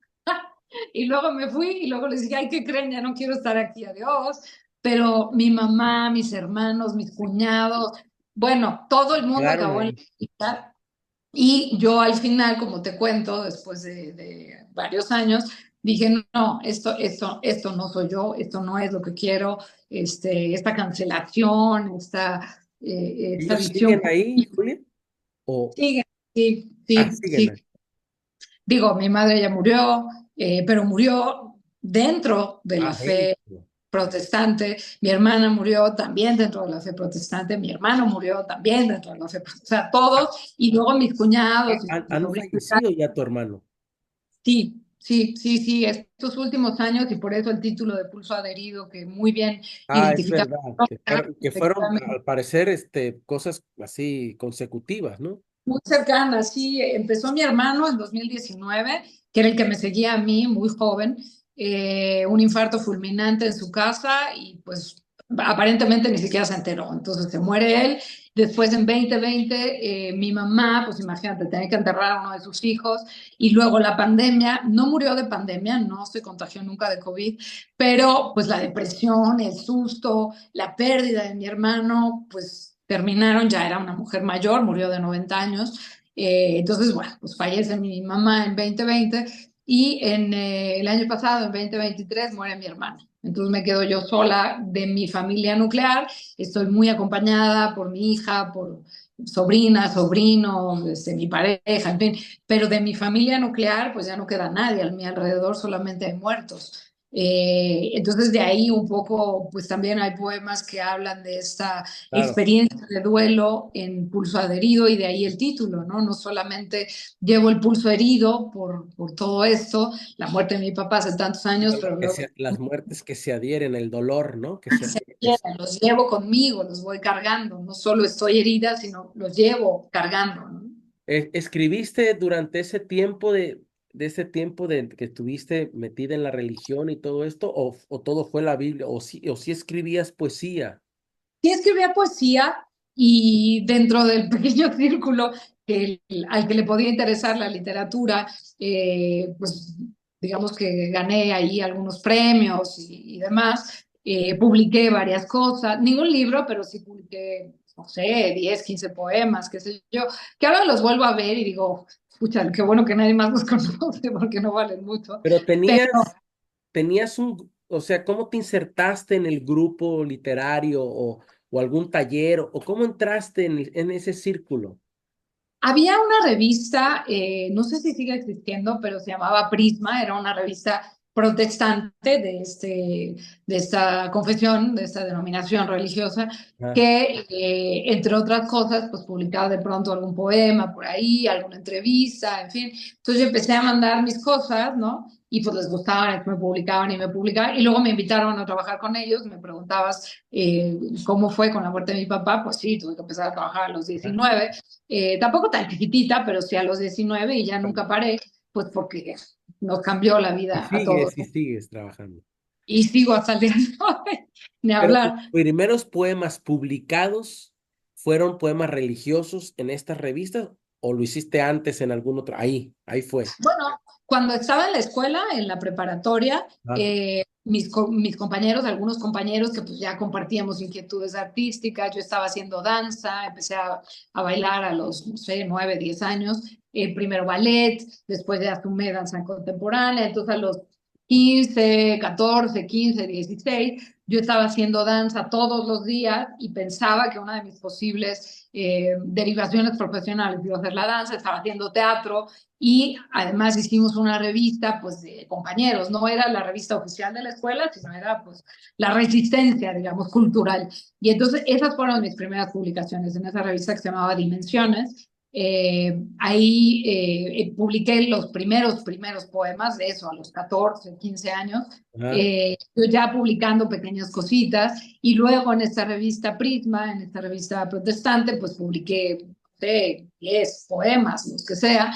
S2: Y luego me fui y luego les dije, ay, ¿qué creen? Ya no quiero estar aquí, adiós. Pero mi mamá, mis hermanos, mis cuñados, bueno, todo el mundo
S1: Quedaron
S2: acabó en la
S1: ahí.
S2: hospital. Y yo al final, como te cuento, después de varios años, dije, no, esto no soy yo, esto no es lo que quiero, esta cancelación, esta
S1: ¿Ellos
S2: visión.
S1: siguen ahí, Julia? ¿O
S2: Sigue, sí, sí,
S1: siguen
S2: sí.
S1: ahí?
S2: Digo, mi madre ya murió, pero murió dentro de la fe
S1: Adentro.
S2: protestante. Mi hermana murió también dentro de la fe protestante. Mi hermano murió también dentro de la fe protestante. O sea, todos. Y luego mis cuñados y mis
S1: Han
S2: sobrinos.
S1: fallecido ya tu hermano.
S2: Sí, sí, sí, sí. Estos últimos años y por eso el título de Pulso Adherido, que muy bien
S1: Es
S2: identificado.
S1: verdad, que fueron, al parecer, cosas así consecutivas, ¿no?
S2: Muy cercana, sí. Empezó mi hermano en 2019, que era el que me seguía a mí, muy joven, un infarto fulminante en su casa y pues aparentemente ni siquiera se enteró. Entonces se muere él. Después en 2020, mi mamá, pues imagínate, tenía que enterrar a uno de sus hijos. Y luego la pandemia, no murió de pandemia, no se contagió nunca de COVID, pero pues la depresión, el susto, la pérdida de mi hermano, pues terminaron, ya era una mujer mayor, murió de 90 años. Entonces, bueno, pues fallece mi mamá en 2020 y el año pasado, en 2023, muere mi hermana. Entonces me quedo yo sola de mi familia nuclear, estoy muy acompañada por mi hija, por sobrinas, sobrinos, mi pareja, en fin, pero de mi familia nuclear pues ya no queda nadie, a mi alrededor solamente hay muertos. Entonces de ahí un poco, pues también hay poemas que hablan de esta
S1: Claro.
S2: experiencia de duelo en pulso adherido y de ahí el título, ¿no? No solamente llevo el pulso herido por todo esto, la muerte de mi papá hace tantos años, pero luego
S1: Las muertes que se adhieren, el dolor, ¿no? Que se adhiere,
S2: los llevo conmigo, los voy cargando, no solo estoy herida, sino los llevo cargando, ¿no?
S1: ¿Escribiste durante de ese tiempo de que estuviste metida en la religión y todo esto, o todo fue la Biblia, o sí escribías poesía?
S2: Sí escribía poesía y dentro del pequeño círculo al que le podía interesar la literatura, pues digamos que gané ahí algunos premios y demás. Publiqué varias cosas, ningún libro, pero sí publiqué, no sé, 10 15 poemas, qué sé yo, que ahora los vuelvo a ver y digo, escucha, qué bueno que nadie más los conoce porque no valen mucho.
S1: Pero
S2: Pero
S1: tenías o sea, ¿cómo te insertaste en el grupo literario o algún taller, o cómo entraste en ese círculo?
S2: había una revista, no sé si sigue existiendo, pero se llamaba Prisma, era una revista protestante de esta confesión, de esta denominación religiosa,
S1: Ah,
S2: que entre otras cosas, pues publicaba de pronto algún poema por ahí, alguna entrevista, en fin. Entonces yo empecé a mandar mis cosas, ¿no? Y pues les gustaban, me publicaban y me publicaban, y luego me invitaron a trabajar con ellos, me preguntabas cómo fue con la muerte de mi papá, pues sí, tuve que empezar a trabajar a los
S1: ah,
S2: 19, tampoco tan chiquitita, pero sí a los 19 y ya
S1: ah.
S2: nunca paré, pues porque nos cambió la vida a todos.
S1: Y sigues trabajando.
S2: Y sigo hasta el día de hoy, ni
S1: Pero tus
S2: hablar.
S1: primeros poemas publicados fueron poemas religiosos en estas revistas, o lo hiciste antes en algún otro. Ahí fue.
S2: Bueno, cuando estaba en la escuela, en la preparatoria,
S1: Ah,
S2: mis compañeros, algunos compañeros que pues ya compartíamos inquietudes artísticas, yo estaba haciendo danza, empecé a bailar a los, no sé, 9, 10 años, primero ballet, después ya tomé danza contemporánea, entonces a los 15, 14, 15, 16, yo estaba haciendo danza todos los días y pensaba que una de mis posibles derivaciones profesionales iba a ser la danza, estaba haciendo teatro, y además hicimos una revista, pues, de compañeros. No era la revista oficial de la escuela, sino era, pues, la resistencia, digamos, cultural. Y entonces esas fueron mis primeras publicaciones en esa revista que se llamaba Dimensiones. Ahí publiqué los primeros poemas de eso, a los 14 15 años.
S1: ah,
S2: Yo ya publicando pequeñas cositas y luego en esta revista Prisma, en esta revista protestante, pues publiqué, no sé, 10 poemas, los que sea,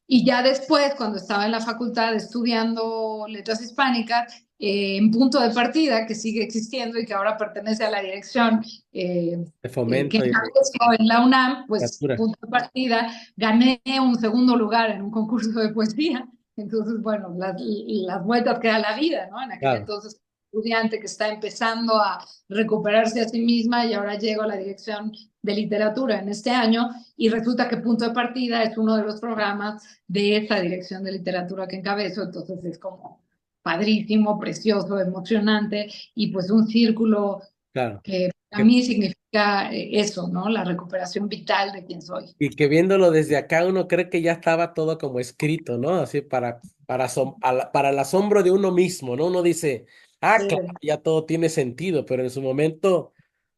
S2: y ya después, cuando estaba en la facultad estudiando letras hispánicas, en Punto de Partida, que sigue existiendo y que ahora pertenece a la dirección
S1: de
S2: que
S1: fomento y de
S2: encabezó en la UNAM, pues
S1: literatura.
S2: Punto de Partida, gané un segundo lugar en un concurso de poesía. Entonces, bueno, las vueltas que da la vida, ¿no? En aquel
S1: Claro.
S2: entonces, estudiante que está empezando a recuperarse a sí misma y ahora llego a la dirección de literatura en este año y resulta que Punto de Partida es uno de los programas de esta dirección de literatura que encabezo, entonces es como padrísimo, precioso, emocionante y pues un círculo
S1: Claro.
S2: que a
S1: Que-
S2: mí significa eso, ¿no? La recuperación vital de quien soy.
S1: y que viéndolo desde acá uno cree que ya estaba todo como escrito, ¿no? Así para el asombro de uno mismo, ¿no? Uno dice,
S2: Sí.
S1: claro, ya todo tiene sentido, pero en su momento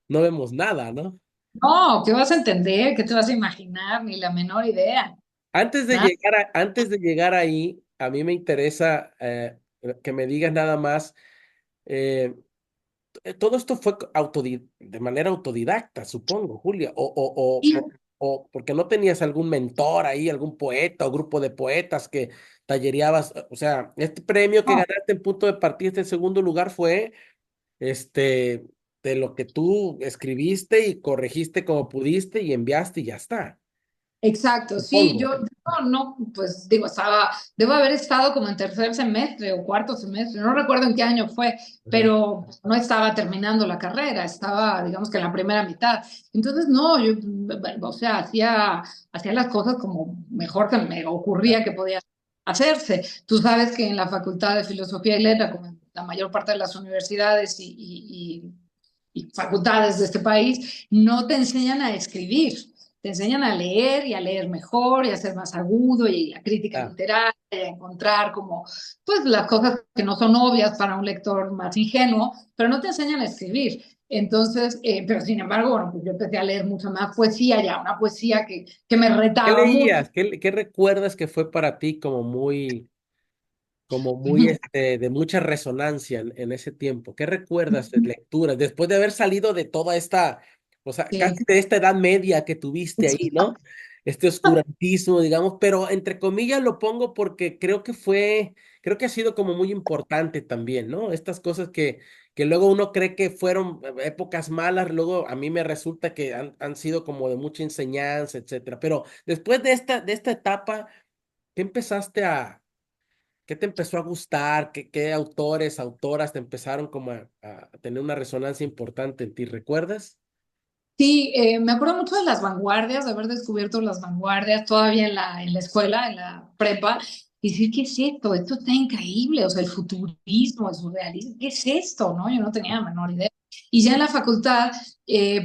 S1: no vemos nada, ¿no?
S2: No, ¿qué vas a entender? ¿Qué te vas a imaginar? Ni la menor idea. Nada.
S1: Antes de llegar ahí, a mí me interesa que me digas nada más. eh, Todo esto fue de manera autodidacta, supongo, Julia,
S2: Y
S1: o porque no tenías algún mentor ahí, algún poeta o grupo de poetas que tallereabas. O sea, este premio que
S2: no,
S1: ganaste en punto de partida, este segundo lugar, fue este, de lo que tú escribiste y corregiste como pudiste y enviaste y ya está,
S2: exacto, sí,
S1: supongo.
S2: no, pues digo, debo haber estado como en tercer semestre o cuarto semestre, no recuerdo en qué año fue,
S1: Ajá.
S2: pero no estaba terminando la carrera, estaba, digamos que en la primera mitad. Entonces, no, o sea, hacía las cosas como mejor que me ocurría que podía. hacerse. Tú sabes que en la Facultad de Filosofía y Letras, como en la mayor parte de las universidades y facultades de este país, no te enseñan a escribir, te enseñan a leer y a leer mejor y a ser más agudo y a crítica
S1: Ah,
S2: literaria y a encontrar como pues las cosas que no son obvias para un lector más ingenuo, pero no te enseñan a escribir. Entonces, pero sin embargo, bueno, pues yo empecé a leer mucho más poesía, ya una poesía que me
S1: ¿qué
S2: retaba mucho.
S1: leías? ¿Qué recuerdas que fue para ti como muy de mucha resonancia en ese tiempo? ¿Qué recuerdas de lecturas después de haber salido de toda esta, o sea,
S2: Sí.
S1: casi de esta edad media que tuviste ahí, ¿no? Este oscurantismo, digamos, pero entre comillas lo pongo porque creo que ha sido como muy importante también, ¿no? Estas cosas que luego uno cree que fueron épocas malas, luego a mí me resulta que han sido como de mucha enseñanza, etcétera. Pero después de esta etapa, ¿qué empezaste ¿qué te empezó a gustar? ¿Qué autores, autoras te empezaron como a tener una resonancia importante en ti? ¿Recuerdas?
S2: Sí, me acuerdo mucho de las vanguardias, de haber descubierto las vanguardias todavía en la escuela, en la prepa, y decir, ¿qué es esto? Esto está increíble, o sea, el futurismo, el surrealismo, ¿qué es esto? ¿No? Yo no tenía la menor idea. Y ya en la facultad,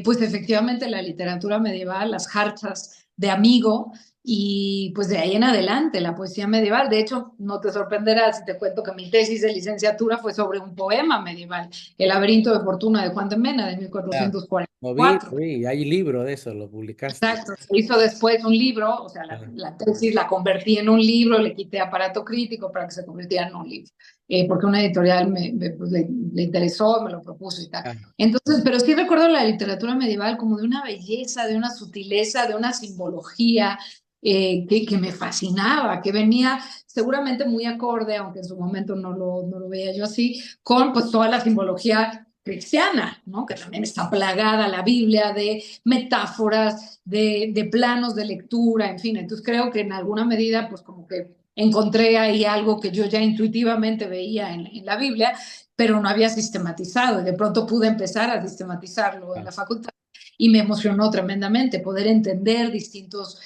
S2: pues efectivamente la literatura medieval, las jarchas de Amigo, y pues de ahí en adelante la poesía medieval. De hecho, no te sorprenderás si te cuento que mi tesis de licenciatura fue sobre un poema medieval, El laberinto de fortuna de Juan de Mena, de
S1: Ya. Lo
S2: 1444.
S1: vi, hay libro de eso, lo publicaste.
S2: Exacto, se hizo después un libro, o sea,
S1: Ajá,
S2: la tesis la convertí en un libro, le quité aparato crítico para que se convirtiera en un libro, porque una editorial pues, le interesó, me lo propuso y tal.
S1: ajá,
S2: Entonces, pero sí recuerdo la literatura medieval como de una belleza, de una sutileza, de una simbología que me fascinaba, que venía seguramente muy acorde, aunque en su momento no lo veía yo así, con pues toda la simbología cristiana, ¿no? Que también está plagada la Biblia de metáforas, de planos de lectura, en fin. Entonces creo que en alguna medida, pues como que encontré ahí algo que yo ya intuitivamente veía en la Biblia, pero no había sistematizado y de pronto pude empezar a sistematizarlo en
S1: ajá.
S2: la facultad y me emocionó tremendamente poder entender distintas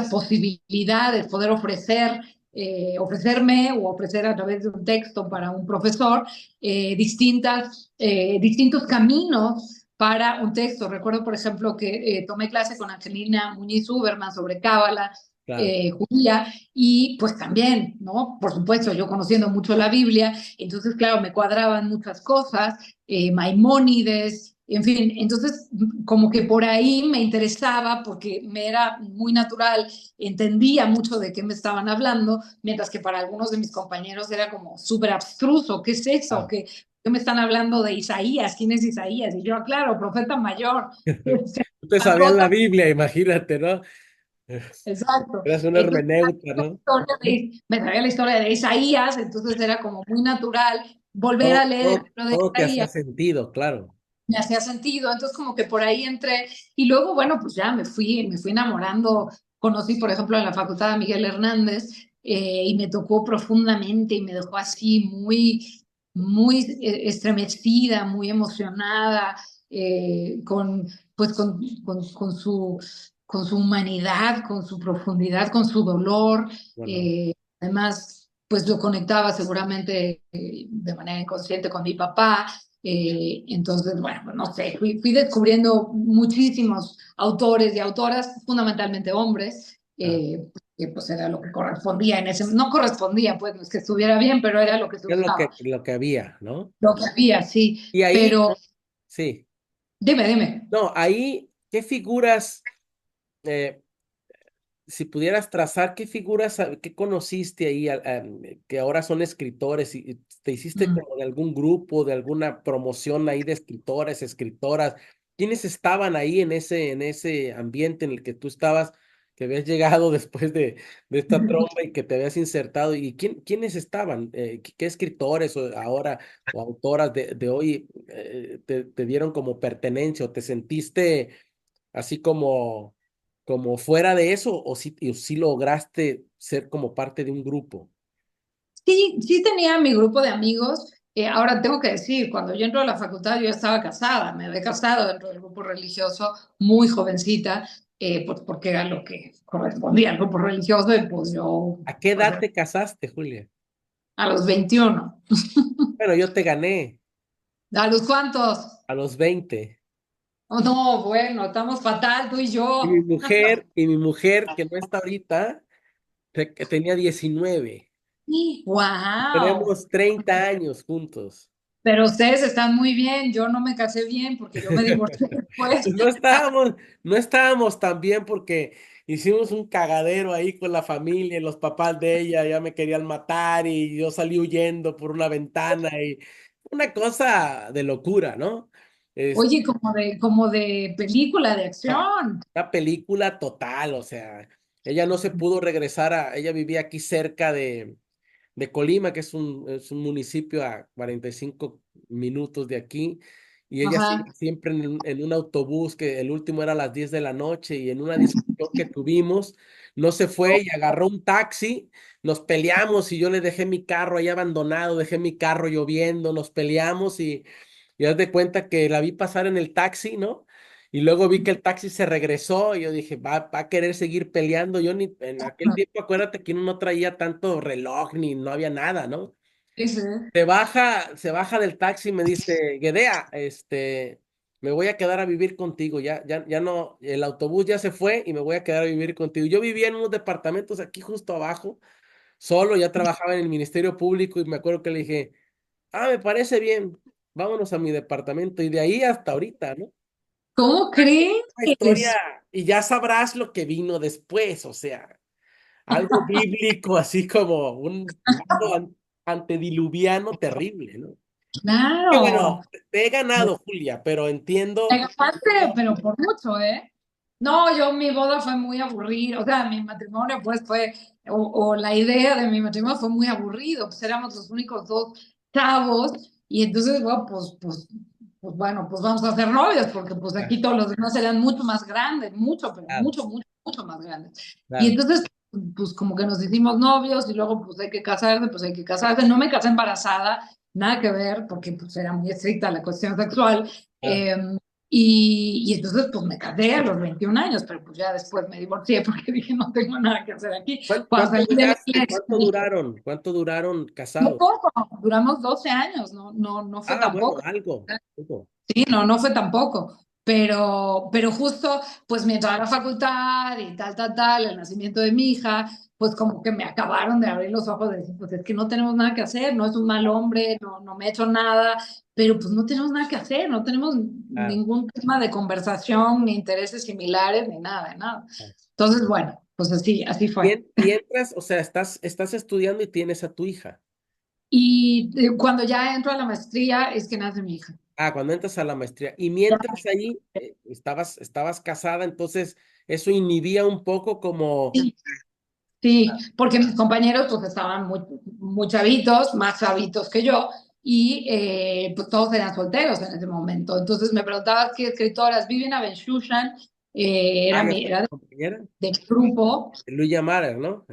S2: posibilidades, poder ofrecerme o ofrecer a través de un texto para un profesor distintos caminos para un texto. Recuerdo, por ejemplo, que tomé clase con Angelina Muñiz Uberman sobre Cábala
S1: Claro.
S2: judía y pues también, ¿no? Por supuesto, yo conociendo mucho la Biblia, entonces, claro, me cuadraban muchas cosas, Maimónides, en fin, entonces como que por ahí me interesaba porque me era muy natural, entendía mucho de qué me estaban hablando, mientras que para algunos de mis compañeros era como súper abstruso, ¿qué es eso?
S1: Ah.
S2: ¿Qué me están hablando de Isaías? ¿Quién es Isaías? Y yo, "Ah, claro, profeta mayor.
S1: Tú te sabías la Biblia, imagínate, ¿no?
S2: Exacto.
S1: Eras una
S2: Entonces,
S1: hermeneuta, ¿no?
S2: me sabía la historia de Isaías, entonces era como muy natural volver a
S1: Todo,
S2: leer el
S1: todo,
S2: libro de
S1: todo te hacía
S2: Isaías,
S1: sentido, claro.
S2: me hacía sentido, entonces como que por ahí entré y luego, bueno, pues ya me fui enamorando, conocí, por ejemplo, en la facultad a Miguel Hernández y me tocó profundamente y me dejó así muy estremecida, muy emocionada, pues con su humanidad, con su profundidad, con su dolor.
S1: Bueno,
S2: eh, Además, pues lo conectaba seguramente de manera inconsciente con mi papá. Entonces, bueno, pues no sé, fui descubriendo muchísimos autores y autoras, fundamentalmente hombres,
S1: ah,
S2: que pues era lo que correspondía en ese, no correspondía, pues no es que estuviera bien, pero era lo que se
S1: es lo
S2: usaba,
S1: lo que había, ¿no?
S2: lo que había, sí,
S1: Y ahí,
S2: pero
S1: sí.
S2: dime.
S1: No, ahí, ¿qué figuras? eh, si pudieras trazar qué figuras, qué conociste ahí, que ahora son escritores, y te hiciste
S2: Mm.
S1: como de algún grupo, de alguna promoción ahí de escritores, escritoras, ¿quiénes estaban ahí en ese ambiente en el que tú estabas, que habías llegado después de esta tromba y que te habías insertado? ¿Y quiénes estaban? ¿Qué escritores ahora o autoras de hoy te dieron como pertenencia o te sentiste así como fuera de eso, o sí lograste ser como parte de un grupo?
S2: Sí, sí tenía mi grupo de amigos. Ahora tengo que decir, cuando yo entro a la facultad yo estaba casada, me había casado dentro del grupo religioso muy jovencita. pues porque era lo que correspondía al grupo religioso, y pues yo,
S1: ¿A qué
S2: pues
S1: edad te casaste, Julia?
S2: a los 21.
S1: Bueno, yo te gané
S2: ¿A los cuántos?
S1: a los 20.
S2: Oh, no, bueno, estamos fatal, tú y
S1: Y mi
S2: yo.
S1: mujer, y mi mujer, que no está ahorita, que tenía 19.
S2: ¡Wow!
S1: Tenemos 30 años juntos.
S2: Pero ustedes están muy bien, yo no me casé bien porque yo me divorcié después.
S1: Pues no estábamos tan bien porque hicimos un cagadero ahí con la familia y los papás de ella ya me querían matar y yo salí huyendo por una ventana y una cosa de locura, ¿no? Es
S2: Oye, como de película de acción.
S1: una película total, o sea, ella no se pudo regresar ella vivía aquí cerca de Colima, que es un municipio a 45 minutos de aquí, y ella
S2: Ajá.
S1: siempre en un autobús, que el último era a las 10 de la noche, y en una discusión que tuvimos, no se fue y agarró un taxi, nos peleamos y yo le dejé mi carro ahí abandonado, dejé mi carro lloviendo, nos peleamos y haz de cuenta que la vi pasar en el taxi, ¿no? Y luego vi que el taxi se regresó y yo dije, va a querer seguir peleando. Yo ni en aquel tiempo, acuérdate que uno no traía tanto reloj ni no había nada, ¿no?
S2: Sí, sí.
S1: Se baja del taxi y me dice, Guedea, me voy a quedar a vivir contigo. Ya no, el autobús ya se fue y me voy a quedar a vivir contigo. Yo vivía en unos departamentos aquí justo abajo, solo, ya trabajaba en el Ministerio Público y me acuerdo que le dije, me parece bien, vámonos a mi departamento. Y de ahí hasta ahorita, ¿no?
S2: ¿Cómo
S1: Una historia,
S2: crees?
S1: y ya sabrás lo que vino después, o sea, algo bíblico, así como algo antediluviano terrible, ¿no? Que
S2: Claro.
S1: bueno, te he ganado, Julia, pero
S2: Me
S1: entiendo.
S2: ganaste, pero por mucho, ¿eh? No, mi boda fue muy aburrida, o sea, mi matrimonio pues fue, o la idea de mi matrimonio fue muy aburrido, pues éramos los únicos dos chavos, y entonces, bueno, pues bueno, pues vamos a ser novios, porque pues
S1: Ah,
S2: aquí todos los demás eran mucho más grandes, mucho, pero
S1: claro,
S2: mucho, mucho, mucho más grandes. Y
S1: claro,
S2: entonces, pues como que nos hicimos novios, y luego pues hay que casarse, pues hay que casarse. No me casé embarazada, nada que ver, porque pues era muy estricta la cuestión sexual.
S1: claro.
S2: Eh, y entonces pues me casé a los 21 años, pero pues ya después me divorcié porque dije no tengo nada que hacer aquí.
S1: ¿Cuánto,
S2: Cuando
S1: cuánto
S2: salí de la
S1: duraste?
S2: iglesia,
S1: ¿Cuánto duraron? ¿Cuánto duraron
S2: muy
S1: casados?
S2: poco, duramos 12 años, no fue
S1: Bueno,
S2: tampoco.
S1: algo.
S2: Sí, no fue tampoco. Pero justo, pues mientras a la facultad y tal, el nacimiento de mi hija, pues como que me acabaron de abrir los ojos de decir, pues es que no tenemos nada que hacer, no es un mal hombre, no me ha hecho nada, pero pues no tenemos nada que hacer, no tenemos
S1: Ah,
S2: ningún tema de conversación, ni intereses similares, ni nada, de nada.
S1: ah.
S2: Entonces, bueno, pues así
S1: Y,
S2: fue.
S1: y entras, o sea, estás estudiando y tienes a tu hija.
S2: Y cuando ya entro a la maestría es que nace mi hija.
S1: Cuando entras a la maestría. Y mientras ahí estabas casada, entonces eso inhibía un poco como.
S2: Sí,
S1: Ah,
S2: porque mis compañeros pues estaban muy chavitos, más chavitos que yo, y pues todos eran solteros en ese momento. Entonces me preguntabas qué escritoras. Viviana Benchushan
S1: ya fue tu
S2: era
S1: compañera.
S2: del grupo.
S1: Luisa Marer, ¿no?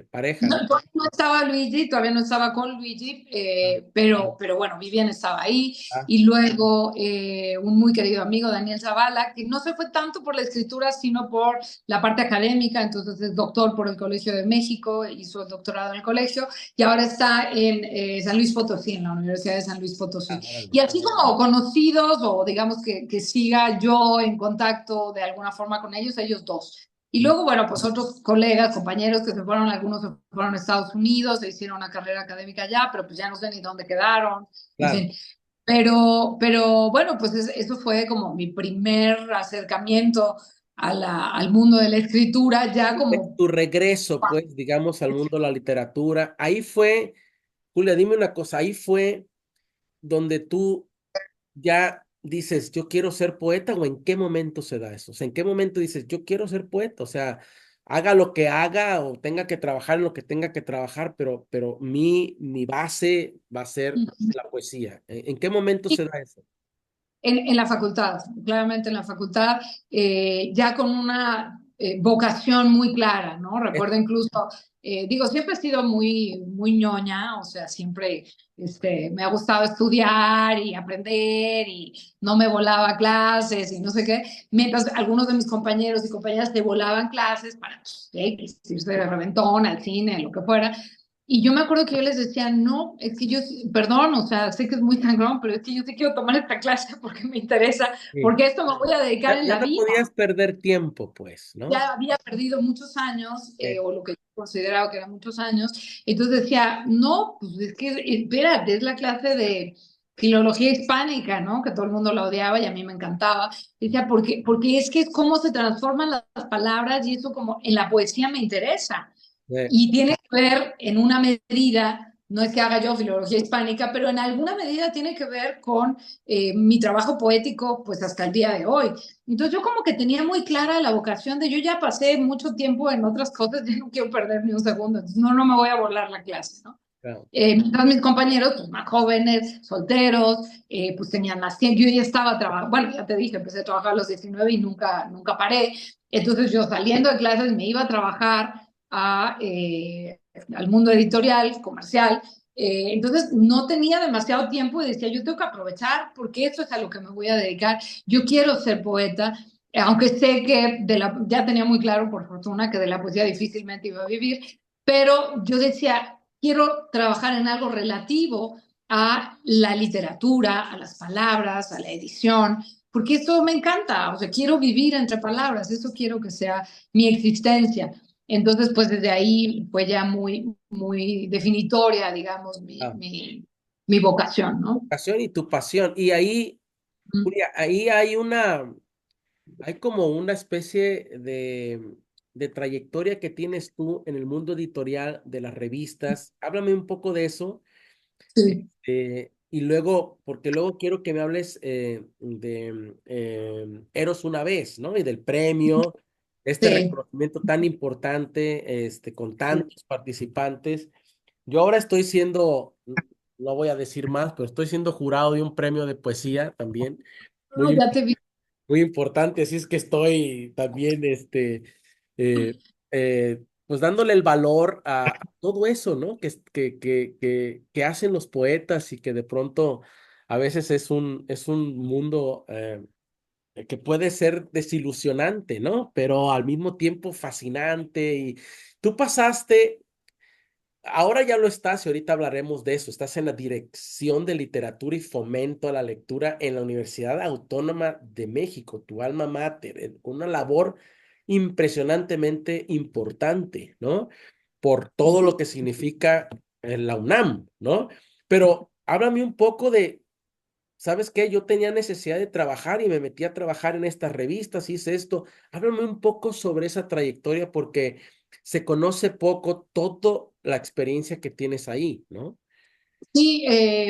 S1: Pareja,
S2: No,
S1: ¿no?
S2: todavía no estaba Luigi, todavía no estaba con Luigi,
S1: Ah,
S2: pero bueno, Vivian estaba ahí.
S1: ah,
S2: Y luego un muy querido amigo, Daniel Zavala, que no se fue tanto por la escritura, sino por la parte académica. Entonces es doctor por el Colegio de México, hizo el doctorado en el colegio, y ahora está en San Luis Potosí, en la Universidad de San Luis Potosí.
S1: órale.
S2: Y así como conocidos, o digamos que siga yo en contacto de alguna forma con ellos dos. Y
S1: Y
S2: luego, bueno, pues otros colegas, compañeros que se fueron, algunos se fueron a Estados Unidos, se hicieron una carrera académica allá, pero pues ya no sé ni dónde quedaron, en
S1: claro,
S2: fin. Pero bueno, pues eso fue como mi primer acercamiento al mundo de la escritura, ya
S1: es
S2: como,
S1: tu regreso, pues, digamos, al mundo de la literatura. Ahí fue, Julia, dime una cosa, ahí fue donde tú ya dices, yo quiero ser poeta, o en qué momento se da eso. O sea, en qué momento dices, yo quiero ser poeta. O sea, haga lo que haga o tenga que trabajar en lo que tenga que trabajar, pero mi base va a ser la poesía. ¿En qué momento se da eso?
S2: en la facultad, claramente en la facultad, ya con una vocación muy clara, ¿no?
S1: Es-
S2: Recuerdo incluso Digo, siempre he sido muy ñoña, o sea, siempre me ha gustado estudiar y aprender y no me volaba clases y no sé qué, mientras algunos de mis compañeros y compañeras se volaban clases para pues, irse de reventón al cine, lo que fuera. Y yo me acuerdo que yo les decía, no, es que yo, perdón, o sea, sé que es muy sangrón, pero es que yo sí quiero tomar esta clase porque me interesa,
S1: Sí.
S2: porque a esto me voy a dedicar
S1: Ya,
S2: en
S1: ya
S2: la
S1: no
S2: vida.
S1: podías perder tiempo, pues, ¿no?
S2: Ya había perdido muchos años,
S1: Sí,
S2: o lo que yo consideraba que eran muchos años, entonces decía, no, pues es que, espérate, es la clase de filología hispánica, ¿no? Que todo el mundo la odiaba y a mí me encantaba. Decía, porque es que es cómo se transforman las palabras y eso como en la poesía me interesa.
S1: sí,
S2: Y tiene que ver en una medida, no es que haga yo filología hispánica, pero en alguna medida tiene que ver con mi trabajo poético, pues hasta el día de hoy. Entonces yo como que tenía muy clara la vocación de yo ya pasé mucho tiempo en otras cosas, ya no quiero perder ni un segundo, entonces no me voy a volar la clase, ¿no?
S1: claro.
S2: Mientras mis compañeros, pues más jóvenes, solteros, pues tenían más tiempo. Yo ya estaba trabajando, bueno, ya te dije, empecé a trabajar a los 19 y nunca paré. Entonces yo saliendo de clases me iba a trabajar al mundo editorial, comercial. Entonces no tenía demasiado tiempo y decía, yo tengo que aprovechar porque esto es a lo que me voy a dedicar. Yo quiero ser poeta, aunque sé que ya tenía muy claro, por fortuna, que de la poesía difícilmente iba a vivir, pero yo decía, quiero trabajar en algo relativo a la literatura, a las palabras, a la edición, porque eso me encanta, o sea, quiero vivir entre palabras, eso quiero que sea mi existencia. Entonces, pues desde ahí fue ya muy definitoria, digamos,
S1: Ah,
S2: mi vocación, ¿no?
S1: pasión y tu pasión. Y ahí, Julia, ahí hay como una especie de trayectoria que tienes tú en el mundo editorial de las revistas. Háblame un poco de eso.
S2: Sí,
S1: Y luego, porque luego quiero que me hables de Eros una vez, ¿no? Y del premio, este
S2: sí,
S1: reconocimiento tan importante, con
S2: sí.
S1: tantos participantes. Yo ahora estoy siendo, no voy a decir más, pero estoy siendo jurado de un premio de poesía también,
S2: No,
S1: muy,
S2: ya te vi.
S1: muy importante, así es que estoy también, pues dándole el valor a todo eso, ¿no? Que hacen los poetas y que de pronto a veces es un mundo que puede ser desilusionante, ¿no? Pero al mismo tiempo fascinante. Y tú pasaste, ahora ya lo estás y ahorita hablaremos de eso, estás en la Dirección de Literatura y Fomento a la Lectura en la Universidad Autónoma de México, tu alma mater, una labor impresionantemente importante, ¿no? Por todo lo que significa la UNAM, ¿no? Pero háblame un poco de, ¿sabes qué? Yo tenía necesidad de trabajar y me metí a trabajar en estas revistas, hice esto. Háblame un poco sobre esa trayectoria porque se conoce poco toda la experiencia que tienes ahí, ¿no?
S2: Sí,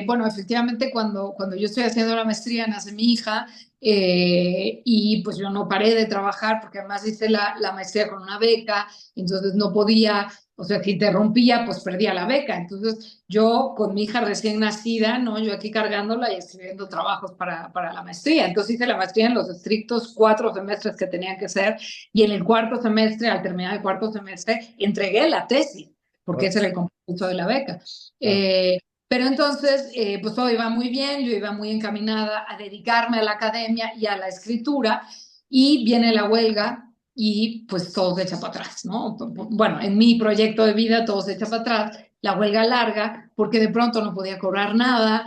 S2: bueno, efectivamente cuando yo estoy haciendo la maestría nace mi hija y pues yo no paré de trabajar porque además hice la maestría con una beca, entonces no podía, o sea, si interrumpía, pues perdía la beca. Entonces yo con mi hija recién nacida, ¿no? Yo aquí cargándola y escribiendo trabajos para la maestría. Entonces hice la maestría en los estrictos 4 semestres que tenían que ser y en el cuarto semestre, al terminar el cuarto semestre, entregué la tesis porque
S1: Ah,
S2: ese era el compromiso de la beca.
S1: ah,
S2: Pero entonces, pues todo iba muy bien, yo iba muy encaminada a dedicarme a la academia y a la escritura, y viene la huelga y pues todo se echa para atrás, ¿no? Bueno, en mi proyecto de vida todo se echa para atrás, la huelga larga, porque de pronto no podía cobrar nada,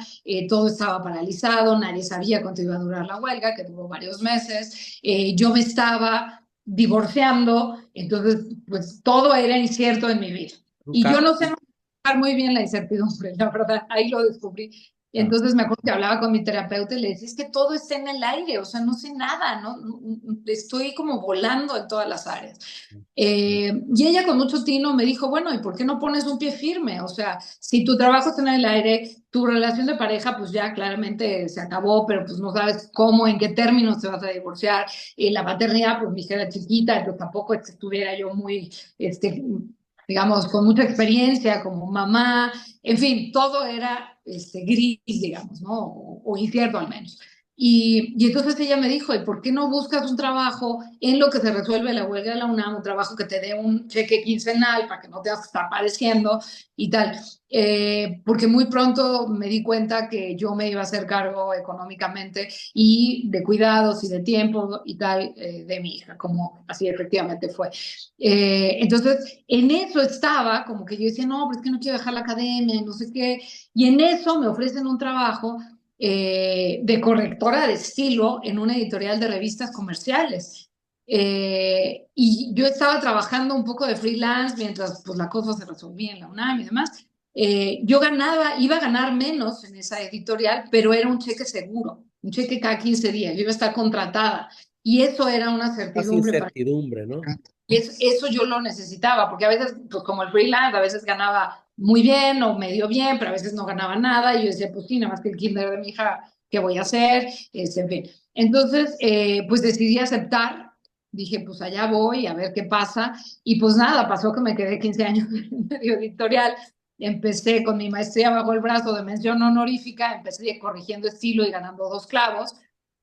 S2: todo estaba paralizado, nadie sabía cuánto iba a durar la huelga, que duró varios meses, yo me estaba divorciando, entonces pues todo era incierto en mi vida.
S1: un
S2: Y yo
S1: caso.
S2: no sé muy bien la incertidumbre, la verdad, ahí lo descubrí.
S1: Ah,
S2: Entonces me acuerdo que hablaba con mi terapeuta y le decía, es que todo está en el aire, o sea, no sé nada, ¿no? Estoy como volando en todas las áreas. Y ella con mucho tino me dijo, bueno, ¿y por qué no pones un pie firme? O sea, si tu trabajo está en el aire, tu relación de pareja pues ya claramente se acabó, pero pues no sabes cómo, en qué términos te vas a divorciar. La paternidad, pues mi hija era chiquita, entonces tampoco es que estuviera yo muy, digamos, con mucha experiencia como mamá, en fin, todo era gris, digamos, ¿no? O incierto al menos. Y entonces ella me dijo, ¿y por qué no buscas un trabajo en lo que se resuelve la huelga de la UNAM, un trabajo que te dé un cheque quincenal para que no te vas a estar padeciendo y tal? Porque muy pronto me di cuenta que yo me iba a hacer cargo económicamente y de cuidados y de tiempo y tal de mi hija, como así efectivamente fue. Entonces, en eso estaba, como que yo decía, no, pero es que no quiero dejar la academia y no sé qué, y en eso me ofrecen un trabajo de correctora de estilo en una editorial de revistas comerciales. Y yo estaba trabajando un poco de freelance mientras pues la cosa se resolvía en la UNAM y demás. Yo ganaba, iba a ganar menos en esa editorial, pero era un cheque seguro, un cheque cada 15 días, yo iba a estar contratada. Y eso era una
S1: Más
S2: certidumbre para
S1: incertidumbre, ¿no?
S2: y eso yo lo necesitaba, porque a veces, pues como el freelance, a veces ganaba muy bien o medio bien, pero a veces no ganaba nada. Y yo decía, pues sí, nada más que el kinder de mi hija, ¿qué voy a hacer? En fin. Entonces, pues decidí aceptar. Dije, pues allá voy a ver qué pasa. Y pues nada, pasó que me quedé 15 años en medio editorial. Empecé con mi maestría bajo el brazo de mención honorífica, empecé corrigiendo estilo y ganando 2 clavos,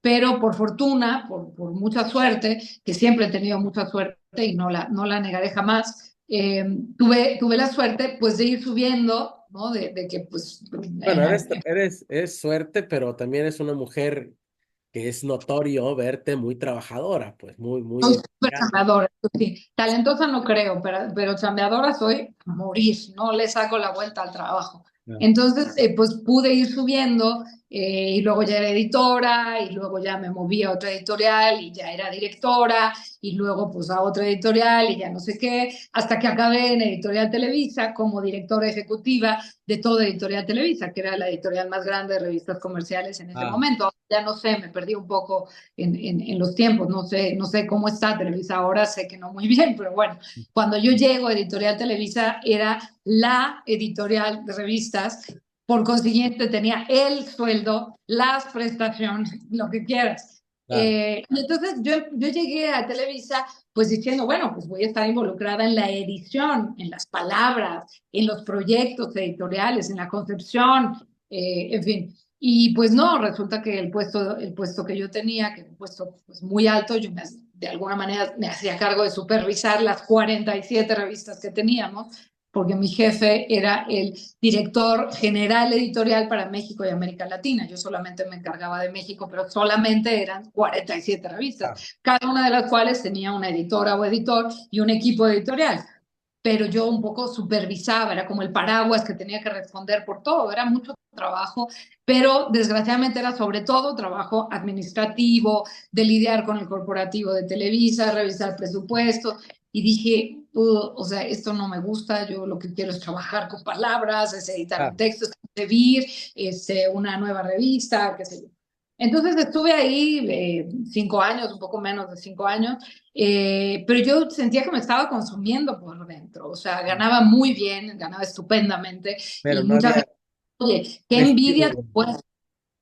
S2: pero por fortuna, por mucha suerte, que siempre he tenido mucha suerte y no la negaré jamás, tuve la suerte pues de ir subiendo, ¿no? De que pues
S1: Bueno, es suerte, pero también es una mujer que es notorio verte muy trabajadora, pues muy
S2: soy súper
S1: dedicada.
S2: chambeadora, eso sí. Talentosa no creo, pero chambeadora soy a morir, no le saco la vuelta al trabajo.
S1: Ah,
S2: Entonces, pues pude ir subiendo y luego ya era editora y luego ya me moví a otra editorial y ya era directora y luego pues a otra editorial y ya no sé qué, hasta que acabé en Editorial Televisa como directora ejecutiva de toda Editorial Televisa, que era la editorial más grande de revistas comerciales en ese
S1: ah,
S2: momento. Ya no sé, me perdí un poco en los tiempos. No sé cómo está Televisa ahora, sé que no muy bien, pero bueno, cuando yo llego a Editorial Televisa era la editorial de revistas, por consiguiente tenía el sueldo, las prestaciones, lo que quieras.
S1: claro.
S2: Y entonces yo llegué a Televisa pues diciendo, bueno, pues voy a estar involucrada en la edición, en las palabras, en los proyectos editoriales, en la concepción, en fin. Y pues no, resulta que el puesto que yo tenía, que era un puesto pues, muy alto, de alguna manera me hacía cargo de supervisar las 47 revistas que teníamos, porque mi jefe era el director general editorial para México y América Latina. Yo solamente me encargaba de México, pero solamente eran 47 revistas,
S1: Ah,
S2: cada una de las cuales tenía una editora o editor y un equipo editorial, pero yo un poco supervisaba, era como el paraguas que tenía que responder por todo, era mucho trabajo, pero desgraciadamente era sobre todo trabajo administrativo, de lidiar con el corporativo de Televisa, revisar presupuestos, y dije, o sea, esto no me gusta, yo lo que quiero es trabajar con palabras, es editar un
S1: claro.
S2: texto, escribir, una nueva revista, qué sé yo. Entonces estuve ahí 5 años, un poco menos de 5 años, pero yo sentía que me estaba consumiendo por dentro, o sea, ganaba muy bien, ganaba estupendamente
S1: Pero
S2: y
S1: no
S2: mucha
S1: había
S2: gente, oye, qué
S1: un
S2: envidia
S1: estímulo.
S2: tu puesto,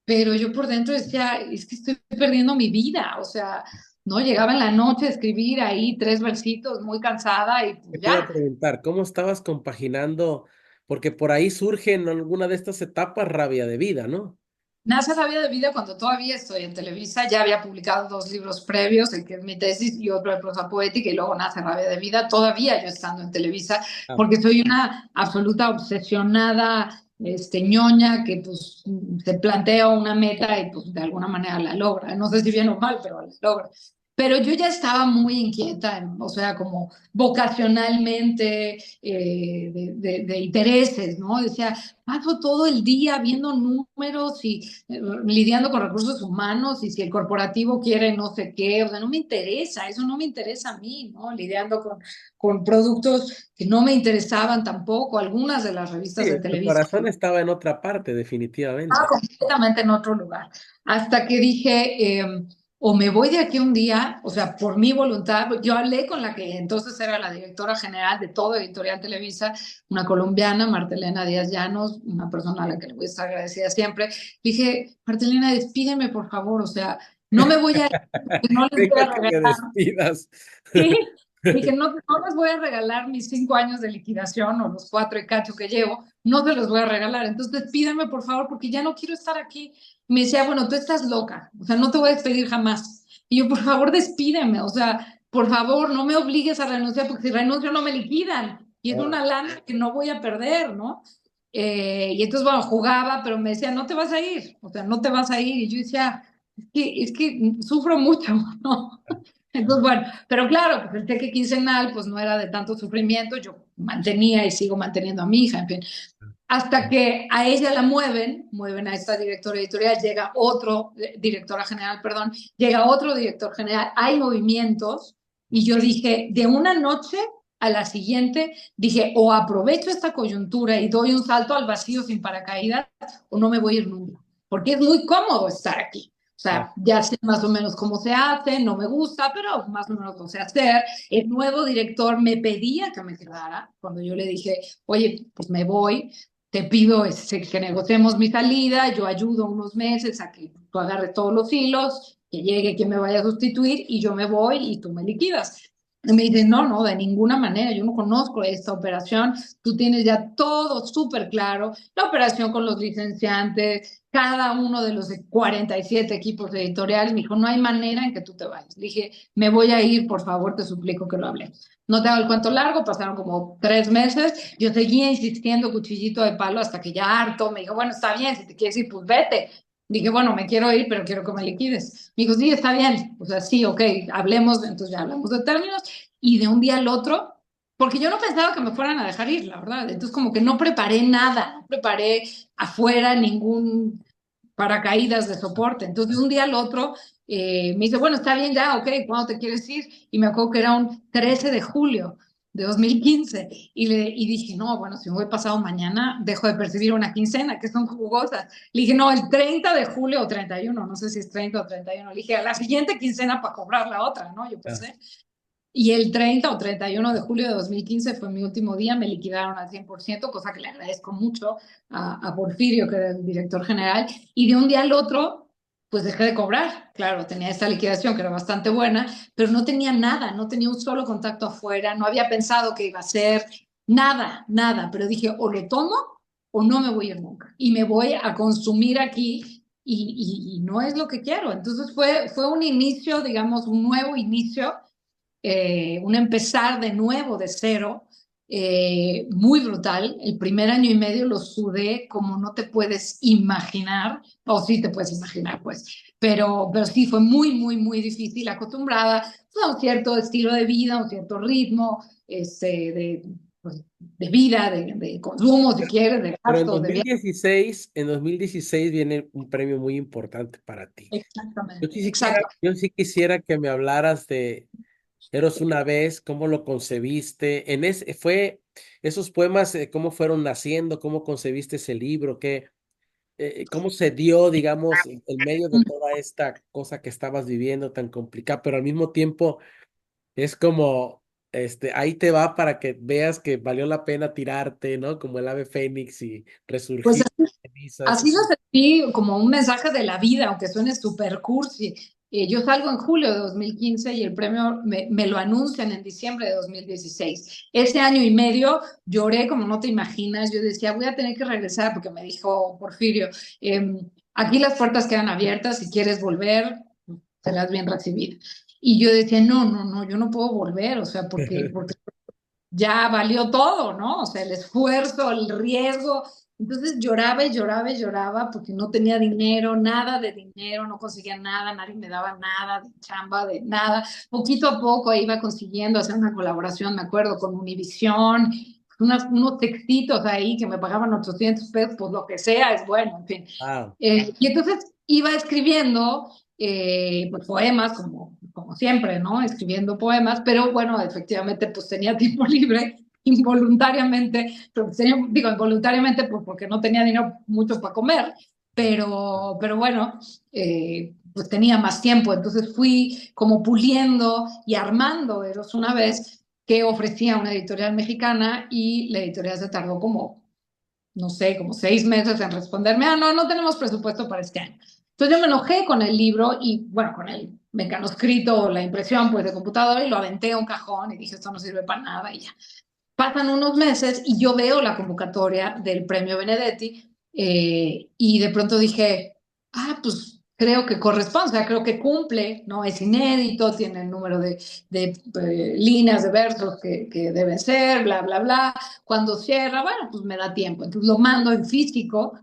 S2: pero yo por dentro decía, es que estoy perdiendo mi vida, o sea, no llegaba en la noche a escribir ahí 3 versitos, muy cansada y
S1: ¿Qué
S2: pues
S1: te iba a
S2: ya.
S1: preguntar? ¿Cómo estabas compaginando? Porque por ahí surge en alguna de estas etapas rabia de vida, ¿no?
S2: Nace la vida de vida cuando todavía estoy en Televisa, ya había publicado 2 libros previos, el que es mi tesis y otro de prosa poética, y luego nace Rabia de Vida, todavía yo estando en Televisa,
S1: Ah,
S2: porque soy una absoluta obsesionada, ñoña, que pues se plantea una meta y pues de alguna manera la logra, no sé si bien o mal, pero la logra. Pero yo ya estaba muy inquieta, o sea, como vocacionalmente, de intereses, ¿no? Decía, paso todo el día viendo números y lidiando con recursos humanos y si el corporativo quiere no sé qué, o sea, no me interesa, eso no me interesa a mí, ¿no? Lidiando con productos que no me interesaban tampoco, algunas de las revistas de
S1: sí, tu
S2: Televisa
S1: corazón estaba en otra parte,
S2: estaba
S1: definitivamente.
S2: completamente en otro lugar. Hasta que dije, o me voy de aquí un día, o sea, por mi voluntad, yo hablé con la que entonces era la directora general de todo Editorial Televisa, una colombiana, Martelena Díaz Llanos, una persona a la que le voy a estar agradecida siempre. Dije, Martelena, despídeme, por favor, o sea, no me voy a ir porque no les voy a
S1: Venga que me
S2: regalar.
S1: despidas.
S2: Sí, Dije, no, no les voy a regalar mis 5 años de liquidación o los 4 y cacho que llevo, no te los voy a regalar. Entonces pídeme por favor porque ya no quiero estar aquí. Me decía, bueno, tú estás loca, o sea, no te voy a despedir jamás. Y yo, por favor, despídeme, o sea, por favor, no me obligues a renunciar porque si renuncio no me liquidan. Y es
S1: Ahora,
S2: una lana que no voy a perder, ¿no? Y entonces, bueno, jugaba, pero me decía, no te vas a ir, o sea, no te vas a ir. Y yo decía, es que sufro mucho, ¿no? Entonces, bueno, pero claro, pues el cheque quincenal pues no era de tanto sufrimiento, yo mantenía y sigo manteniendo a mi hija, en fin. Hasta que a ella la mueven a esta directora editorial, llega otro, directora general, perdón, llega otro director general, hay movimientos y yo dije, de una noche a la siguiente, dije, o aprovecho esta coyuntura y doy un salto al vacío sin paracaídas o no me voy a ir nunca, porque es muy cómodo estar aquí. O
S1: ah,
S2: sea, ya sé más o menos cómo se hace, no me gusta, pero más o menos lo sé hacer. El nuevo director me pedía que me quedara cuando yo le dije, oye, pues me voy, te pido que negociemos mi salida, yo ayudo unos meses a que tú agarres todos los hilos, que llegue quien me vaya a sustituir y yo me voy y tú me liquidas. Y me dice, no, no, de ninguna manera, yo no conozco esta operación, tú tienes ya todo súper claro, la operación con los licenciantes, cada uno de los 47 equipos editoriales, me dijo, no hay manera en que tú te vayas. Le dije, me voy a ir, por favor, te suplico que lo hablemos. No te hago el cuento largo, pasaron como 3 meses, yo seguía insistiendo cuchillito de palo hasta que ya harto, me dijo, bueno, está bien, si te quieres ir, pues vete. Dije, bueno, me quiero ir, pero quiero que me liquides. Me dijo, sí, está bien. O sea, sí, ok, hablemos, entonces ya hablamos de términos. Y de un día al otro, porque yo no pensaba que me fueran a dejar ir, la verdad. Entonces, como que no preparé nada, no preparé afuera ningún paracaídas de soporte. Entonces, de un día al otro, me dice, bueno, está bien ya, ok, ¿cuándo te quieres ir? Y me acuerdo que era un 13 de julio de 2015 y dije, no, bueno, si me voy pasado mañana, dejo de percibir una quincena, que son jugosas. Le dije, no, el 30 de julio o 31, no sé si es 30 o 31. Le dije, a la siguiente quincena para cobrar la otra, ¿no? Yo
S1: ah,
S2: pensé. Y el 30 o 31 de julio de 2015 fue mi último día, me liquidaron al 100%, cosa que le agradezco mucho a Porfirio, que era el director general, y de un día al otro, pues dejé de cobrar. Claro, tenía esta liquidación que era bastante buena, pero no tenía nada, no tenía un solo contacto afuera, no había pensado que iba a ser nada, nada, pero dije, o lo tomo o no me voy a ir nunca, y me voy a consumir aquí. Y no es lo que quiero. Entonces fue un inicio, digamos, un nuevo inicio, un empezar de nuevo, de cero, muy brutal. El primer año y medio lo sudé como no te puedes imaginar, o sí te puedes imaginar, pues, pero sí fue muy, muy, muy difícil, acostumbrada a un cierto estilo de vida, un cierto ritmo pues, de vida, de consumo, si quieres, de
S1: pero en
S2: gastos, de viajes.
S1: 2016, en 2016 viene un premio muy importante para ti.
S2: Exactamente, exacto.
S1: Yo sí quisiera que me hablaras de Eros una vez, cómo lo concebiste, esos poemas, cómo fueron naciendo, cómo concebiste ese libro, cómo se dio, digamos, en medio de toda esta cosa que estabas viviendo tan complicada, pero al mismo tiempo es como, ahí te va para que veas que valió la pena tirarte, ¿no? Como el ave fénix y
S2: Pues
S1: resurgir de cenizas.
S2: así lo sentí como un mensaje de la vida, aunque suene super cursi. Yo salgo en julio de 2015 y el premio me lo anuncian en diciembre de 2016. Ese año y medio lloré como no te imaginas. Yo decía, voy a tener que regresar porque me dijo Porfirio, aquí las puertas quedan abiertas, si quieres volver, serás bien recibida. Y yo decía, no, no, no, yo no puedo volver, o sea, porque ya valió todo, ¿no? O sea, el esfuerzo, el riesgo. Entonces lloraba y lloraba y lloraba porque no tenía dinero, nada de dinero, no conseguía nada, nadie me daba nada de chamba, de nada. Poquito a poco iba consiguiendo hacer una colaboración, me acuerdo, con Univisión, unos textitos ahí que me pagaban 800 pesos, pues lo que sea es bueno, en fin.
S1: Ah,
S2: Y entonces iba escribiendo pues poemas, como siempre, ¿no? Escribiendo poemas, pero bueno, efectivamente, pues tenía tiempo libre involuntariamente, pero digo involuntariamente pues porque no tenía dinero mucho para comer, pero bueno, pues tenía más tiempo, entonces fui como puliendo y armando Eros una vez que ofrecía una editorial mexicana y la editorial se tardó como no sé, como 6 meses en responderme, no, no tenemos presupuesto para este año. Entonces yo me enojé con el libro y, bueno, con mecanoscrito, la impresión pues de computadora y lo aventé a un cajón y dije, esto no sirve para nada y ya. Pasan unos meses y yo veo la convocatoria del premio Benedetti y de pronto dije, pues creo que corresponde, o sea, creo que cumple, ¿no? Es inédito, tiene el número de líneas de versos que deben ser, bla, bla, bla. Cuando cierra, bueno, pues me da tiempo. Entonces lo mando en físico,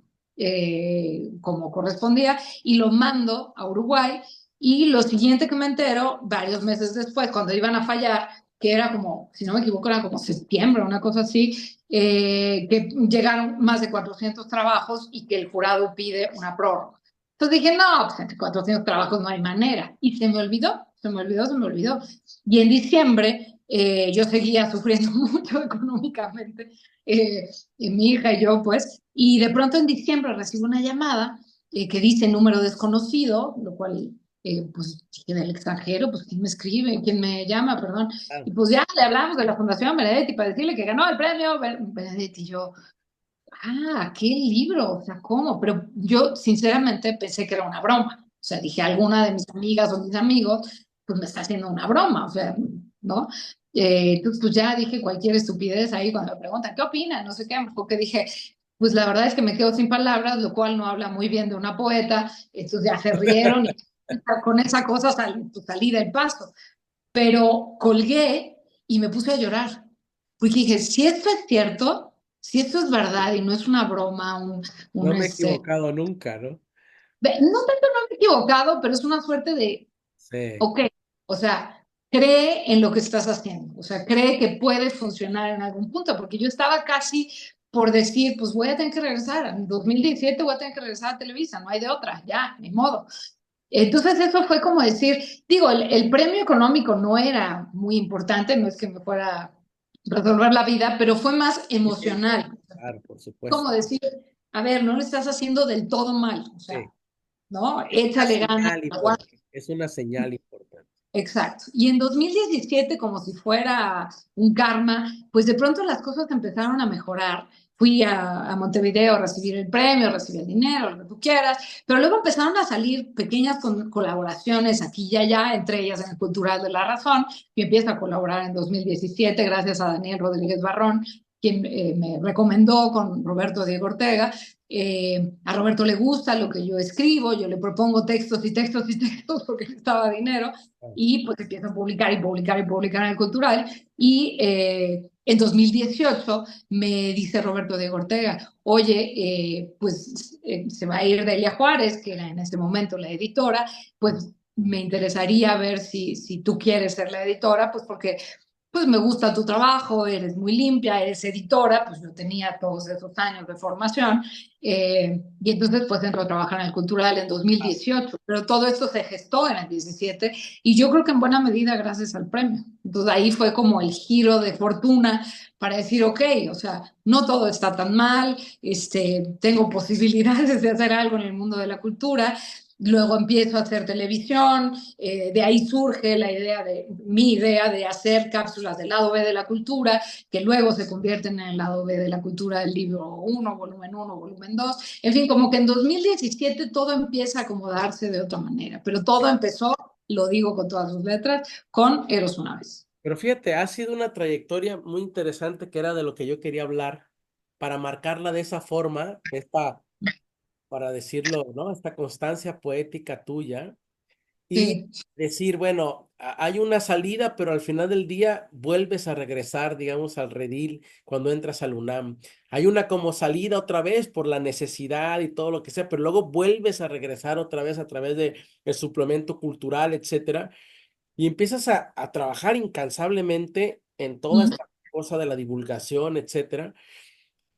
S2: como correspondía, y lo mando a Uruguay. Y lo siguiente que me entero, varios meses después, cuando iban a fallar, que era como, si no me equivoco, era como septiembre, una cosa así, que llegaron más de 400 trabajos y que el jurado pide una prórroga. Entonces dije, no, pues entre 400 trabajos no hay manera. Y se me olvidó, se me olvidó, se me olvidó. Y en diciembre yo seguía sufriendo mucho económicamente, mi hija y yo, pues, y de pronto en diciembre recibo una llamada que dice número desconocido, lo cual pues en el extranjero, pues quién me escribe, quién me llama, perdón.
S1: Claro.
S2: Y pues ya le hablamos de la Fundación Benedetti para decirle que ganó el premio Benedetti. Y yo, qué libro, o sea, ¿cómo? Pero yo sinceramente pensé que era una broma. O sea, dije, alguna de mis amigas o mis amigos, pues me está haciendo una broma, o sea, ¿no? Entonces, pues ya dije cualquier estupidez ahí cuando me preguntan, ¿qué opinan? No sé qué, porque dije, pues la verdad es que me quedo sin palabras, lo cual no habla muy bien de una poeta, entonces ya se rieron y con esa cosa pues, salí del paso. Pero colgué y me puse a llorar. Porque dije, si esto es cierto, si esto es verdad y no es una broma,
S1: No me he equivocado nunca, ¿no?
S2: no tanto no me he equivocado, pero es una suerte de,
S1: Sí.
S2: ok, o sea, cree en lo que estás haciendo, o sea, cree que puede funcionar en algún punto, porque yo estaba casi por decir, pues voy a tener que regresar, en 2017 voy a tener que regresar a Televisa, no hay de otra, ya, ni modo. Entonces eso fue como decir, digo, el premio económico no era muy importante, no es que me fuera a resolver la vida, pero fue más
S1: Sí, sí, claro,
S2: emocional,
S1: claro, por supuesto.
S2: como decir, a ver, no lo estás haciendo del todo mal, o sea,
S1: Sí.
S2: ¿no?
S1: Es una
S2: Échale ganas,
S1: señal
S2: aguanta.
S1: importante. Es una señal importante.
S2: Exacto. Y en 2017, como si fuera un karma, pues de pronto las cosas empezaron a mejorar. Fui a Montevideo a recibir el premio, a recibir el dinero, lo que tú quieras, pero luego empezaron a salir pequeñas colaboraciones aquí y allá, entre ellas en el Cultural de la Razón, y empiezo a colaborar en 2017 gracias a Daniel Rodríguez Barrón, quien me recomendó con Roberto Diego Ortega. A Roberto le gusta lo que yo escribo, yo le propongo textos y textos y textos porque necesitaba dinero
S1: Claro.
S2: y pues empiezo a publicar y publicar y publicar en el Cultural. Y en 2018 me dice Roberto de Ortega, oye, se va a ir Delia Juárez, que era en este momento la editora, pues me interesaría ver si tú quieres ser la editora, pues porque pues me gusta tu trabajo, eres muy limpia, eres editora, pues yo tenía todos esos años de formación, y entonces pues entro a trabajar en el Cultural en 2018, pero todo esto se gestó en el 17 y yo creo que en buena medida gracias al premio. Entonces ahí fue como el giro de fortuna para decir, ok, o sea, no todo está tan mal, tengo posibilidades de hacer algo en el mundo de la cultura. Luego empiezo a hacer televisión, de ahí surge mi idea de hacer cápsulas del lado B de la cultura, que luego se convierten en el lado B de la cultura del libro uno, volumen 2. En fin, como que en 2017 todo empieza a acomodarse de otra manera, pero todo empezó, lo digo con todas sus letras, con Eros una vez.
S1: Pero fíjate, ha sido una trayectoria muy interesante que era de lo que yo quería hablar para marcarla de esa forma, para decirlo, ¿no? Esta constancia poética tuya y
S2: Sí.
S1: decir, bueno, hay una salida, pero al final del día vuelves a regresar, digamos, al redil cuando entras al UNAM. Hay una como salida otra vez por la necesidad y todo lo que sea, pero luego vuelves a regresar otra vez a través de el suplemento cultural, etcétera, y empiezas a trabajar incansablemente en toda
S2: Mm,
S1: esta cosa de la divulgación, etcétera.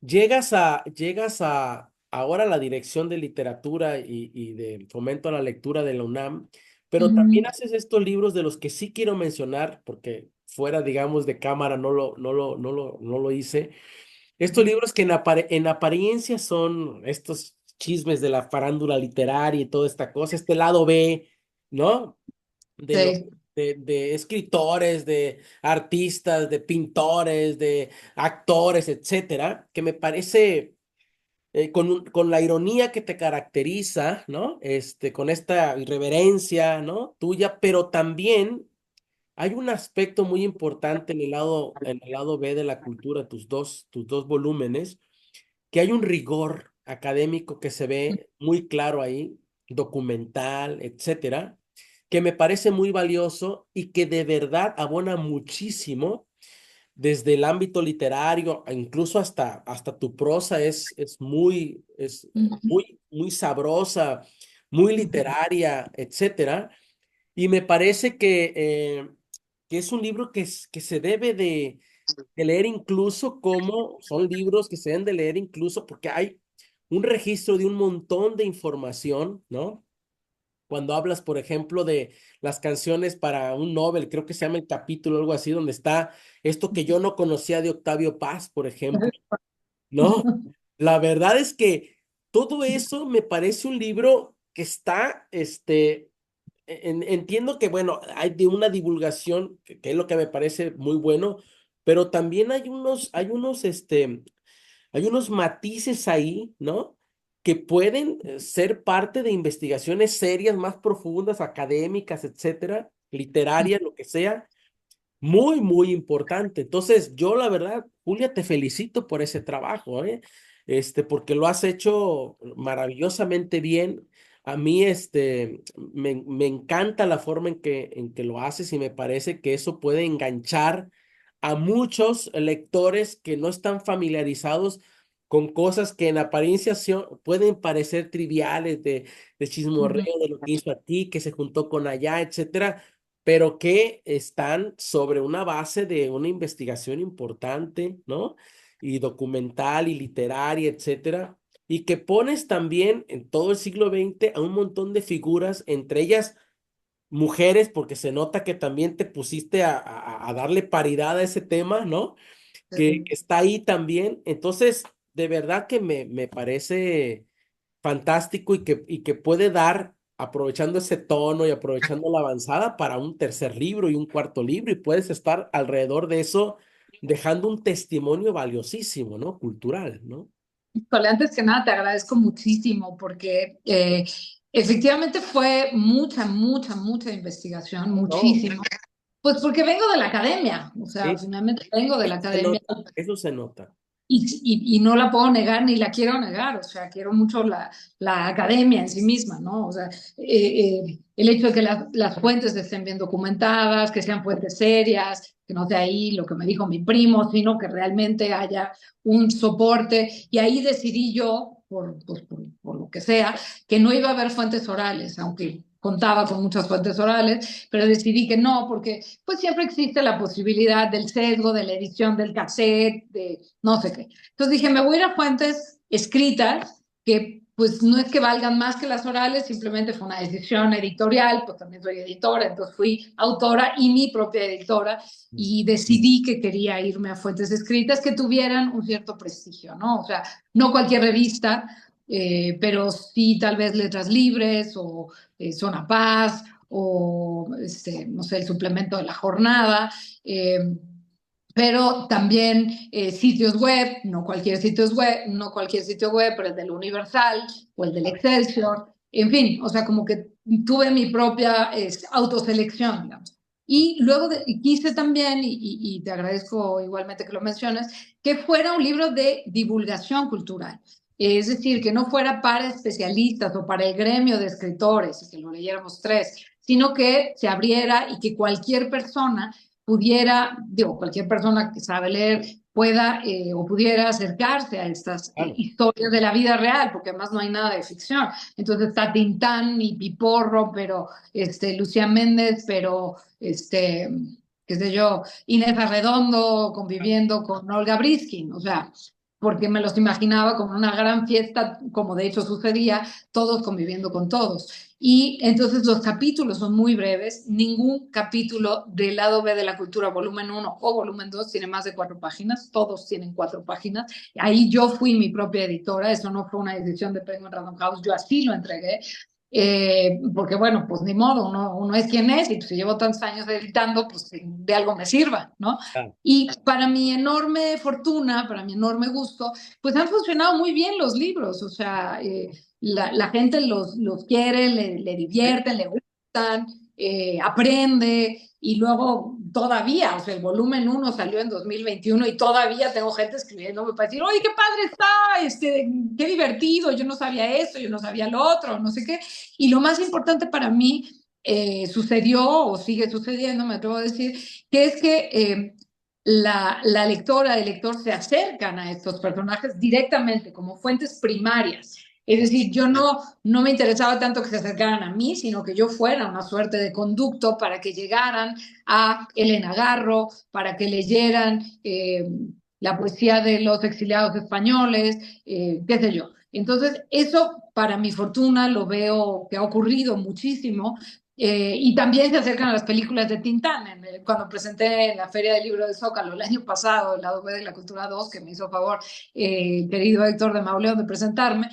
S1: Llegas a ahora la dirección de literatura y de fomento a la lectura de la UNAM, pero
S2: mm,
S1: también haces estos libros de los que sí quiero mencionar, porque fuera, digamos, de cámara no lo hice. Estos libros que en apariencia son estos chismes de la farándula literaria y toda esta cosa, este lado B, ¿no? De lo
S2: sí.
S1: de escritores, de artistas, de pintores, de actores, etcétera, que me parece con la ironía que te caracteriza, ¿no? Con esta irreverencia, ¿no? Tuya, pero también hay un aspecto muy importante en el lado B de la cultura, tus dos volúmenes, que hay un rigor académico que se ve muy claro ahí, documental, etcétera, que me parece muy valioso y que de verdad abona muchísimo desde el ámbito literario, incluso hasta tu prosa
S2: Ujú,
S1: muy sabrosa, muy literaria, etcétera. Y me parece que es un libro que se debe de leer incluso como son libros que se deben de leer incluso porque hay un registro de un montón de información, ¿no? Cuando hablas, por ejemplo, de las canciones para un Nobel, creo que se llama el capítulo, algo así, donde está esto que yo no conocía de Octavio Paz, por ejemplo, ¿no? La verdad es que todo eso me parece un libro que está, entiendo que, bueno, hay de una divulgación, que es lo que me parece muy bueno, pero también hay unos matices ahí, ¿no? Que pueden ser parte de investigaciones serias, más profundas, académicas, etcétera, literarias, lo que sea, muy, muy importante. Entonces, yo la verdad, Julia, te felicito por ese trabajo, ¿eh? Porque lo has hecho maravillosamente bien. A mí, me encanta la forma en que lo haces y me parece que eso puede enganchar a muchos lectores que no están familiarizados con cosas que en apariencia pueden parecer triviales de
S2: ujú.
S1: chismorreo, de lo que hizo aquí, que se juntó con allá, etcétera, pero que están sobre una base de una investigación importante, ¿no? Y documental y literaria, etcétera, y que pones también en todo el siglo XX a un montón de figuras, entre ellas mujeres, porque se nota que también te pusiste a darle paridad a ese tema, ¿no? Que está ahí también. Entonces, de verdad que me parece fantástico y que puede dar, aprovechando ese tono y aprovechando la avanzada, para un tercer libro y un cuarto libro, y puedes estar alrededor de eso dejando un testimonio valiosísimo, ¿no? Cultural, ¿no?
S2: Híjole, antes que nada te agradezco muchísimo porque efectivamente fue mucha, mucha, mucha investigación,
S1: No,
S2: muchísimo. Pues porque vengo de la academia, o sea,
S1: sí,
S2: finalmente vengo de la
S1: eso se
S2: academia
S1: nota, eso se nota.
S2: y no la puedo negar ni la quiero negar, o sea, quiero mucho la academia en sí misma, ¿no? O sea, el hecho de que las fuentes estén bien documentadas, que sean fuentes serias, que no sea ahí lo que me dijo mi primo, sino que realmente haya un soporte. Y ahí decidí yo, por lo que sea, que no iba a haber fuentes orales, aunque contaba con muchas fuentes orales, pero decidí que no, porque pues siempre existe la posibilidad del sesgo, de la edición del cassette, de no sé qué. Entonces dije, me voy a ir a fuentes escritas que pues no es que valgan más que las orales, simplemente fue una decisión editorial, pues también soy editora, entonces fui autora y mi propia editora y decidí que quería irme a fuentes escritas que tuvieran un cierto prestigio, ¿no? O sea, no cualquier revista, pero sí tal vez Letras Libres o Zona Paz o, no sé, el suplemento de la jornada. Pero también sitios web, no cualquier sitio web, pero el del Universal o el del Excelsior, en fin, o sea, como que tuve mi propia autoselección, digamos. Y luego quise también, y te agradezco igualmente que lo menciones, que fuera un libro de divulgación cultural. Es decir, que no fuera para especialistas o para el gremio de escritores, y que lo leyéramos tres, sino que se abriera y que cualquier persona pudiera, digo, cualquier persona que sabe leer pueda o pudiera acercarse a estas
S1: Claro.
S2: historias de la vida real, porque además no hay nada de ficción. Entonces está Tintán y Piporro, pero Lucía Méndez, pero qué sé yo, Inés Arredondo conviviendo con Olga Briskin, o sea, porque me los imaginaba como una gran fiesta, como de hecho sucedía, todos conviviendo con todos. Y entonces los capítulos son muy breves, ningún capítulo del lado B de la cultura, volumen uno o volumen 2 tiene más de 4 páginas, todos tienen 4 páginas. Ahí yo fui mi propia editora, eso no fue una decisión de Penguin Random House, yo así lo entregué. porque bueno, pues ni modo, uno es quien es y pues, si llevo tantos años editando, pues de algo me sirva, ¿no?
S1: Ah,
S2: Y para mi enorme fortuna, para mi enorme gusto, pues han funcionado muy bien los libros, o sea, la gente los quiere, le divierten, le gustan, aprende y luego todavía, o sea, el volumen uno salió en 2021 y todavía tengo gente escribiéndome para decir, oye, qué padre está, qué divertido, yo no sabía eso, yo no sabía lo otro, no sé qué. Y lo más importante para mí sucedió o sigue sucediendo, me atrevo a decir, que es que la lectora, el lector se acercan a estos personajes directamente como fuentes primarias. Es decir, yo no me interesaba tanto que se acercaran a mí, sino que yo fuera una suerte de conducto para que llegaran a Elena Garro, para que leyeran la poesía de los exiliados españoles, qué sé yo. Entonces, eso para mi fortuna lo veo que ha ocurrido muchísimo. Y también se acercan a las películas de Tintán. Cuando presenté en la Feria del Libro de Zócalo el año pasado, el lado B de la Cultura 2, que me hizo favor querido Héctor de Mauleón de presentarme,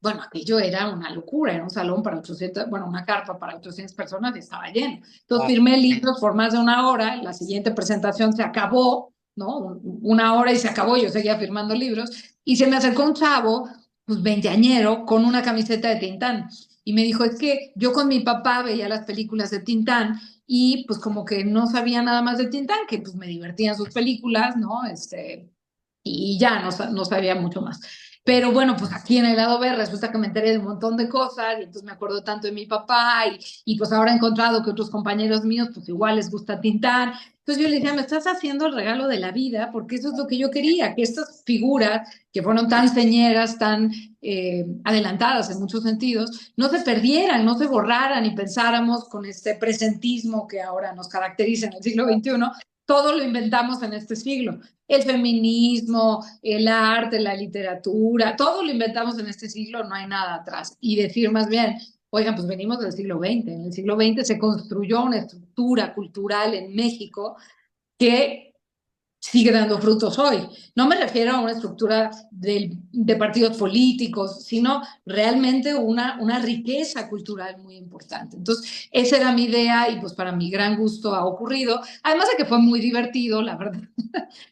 S2: bueno, aquello era una locura, era un salón para 800, bueno, una carpa para 800 personas y estaba lleno. Entonces
S1: ah,
S2: firmé libros por más de una hora, la siguiente presentación se acabó, ¿no? Una hora y se acabó, yo seguía firmando libros, y se me acercó un chavo, pues veinteañero, con una camiseta de Tintán, y me dijo, es que yo con mi papá veía las películas de Tintán, y pues como que no sabía nada más de Tintán, que pues me divertían sus películas, ¿no? Y ya no sabía mucho más. Pero bueno, pues aquí en el lado B resulta que me enteré de un montón de cosas y entonces me acuerdo tanto de mi papá y pues ahora he encontrado que otros compañeros míos pues igual les gusta Tintán. Entonces yo le decía, me estás haciendo el regalo de la vida porque eso es lo que yo quería, que estas figuras que fueron tan señeras, tan adelantadas en muchos sentidos, no se perdieran, no se borraran y pensáramos con este presentismo que ahora nos caracteriza en el siglo XXI, todo lo inventamos en este siglo. El feminismo, el arte, la literatura, todo lo inventamos en este siglo, no hay nada atrás. Y decir más bien, oigan, pues venimos del siglo XX. En el siglo XX se construyó una estructura cultural en México que sigue dando frutos hoy. No me refiero a una estructura de partidos políticos, sino realmente una riqueza cultural muy importante. Entonces, esa era mi idea y pues para mi gran gusto ha ocurrido. Además de que fue muy divertido, la verdad,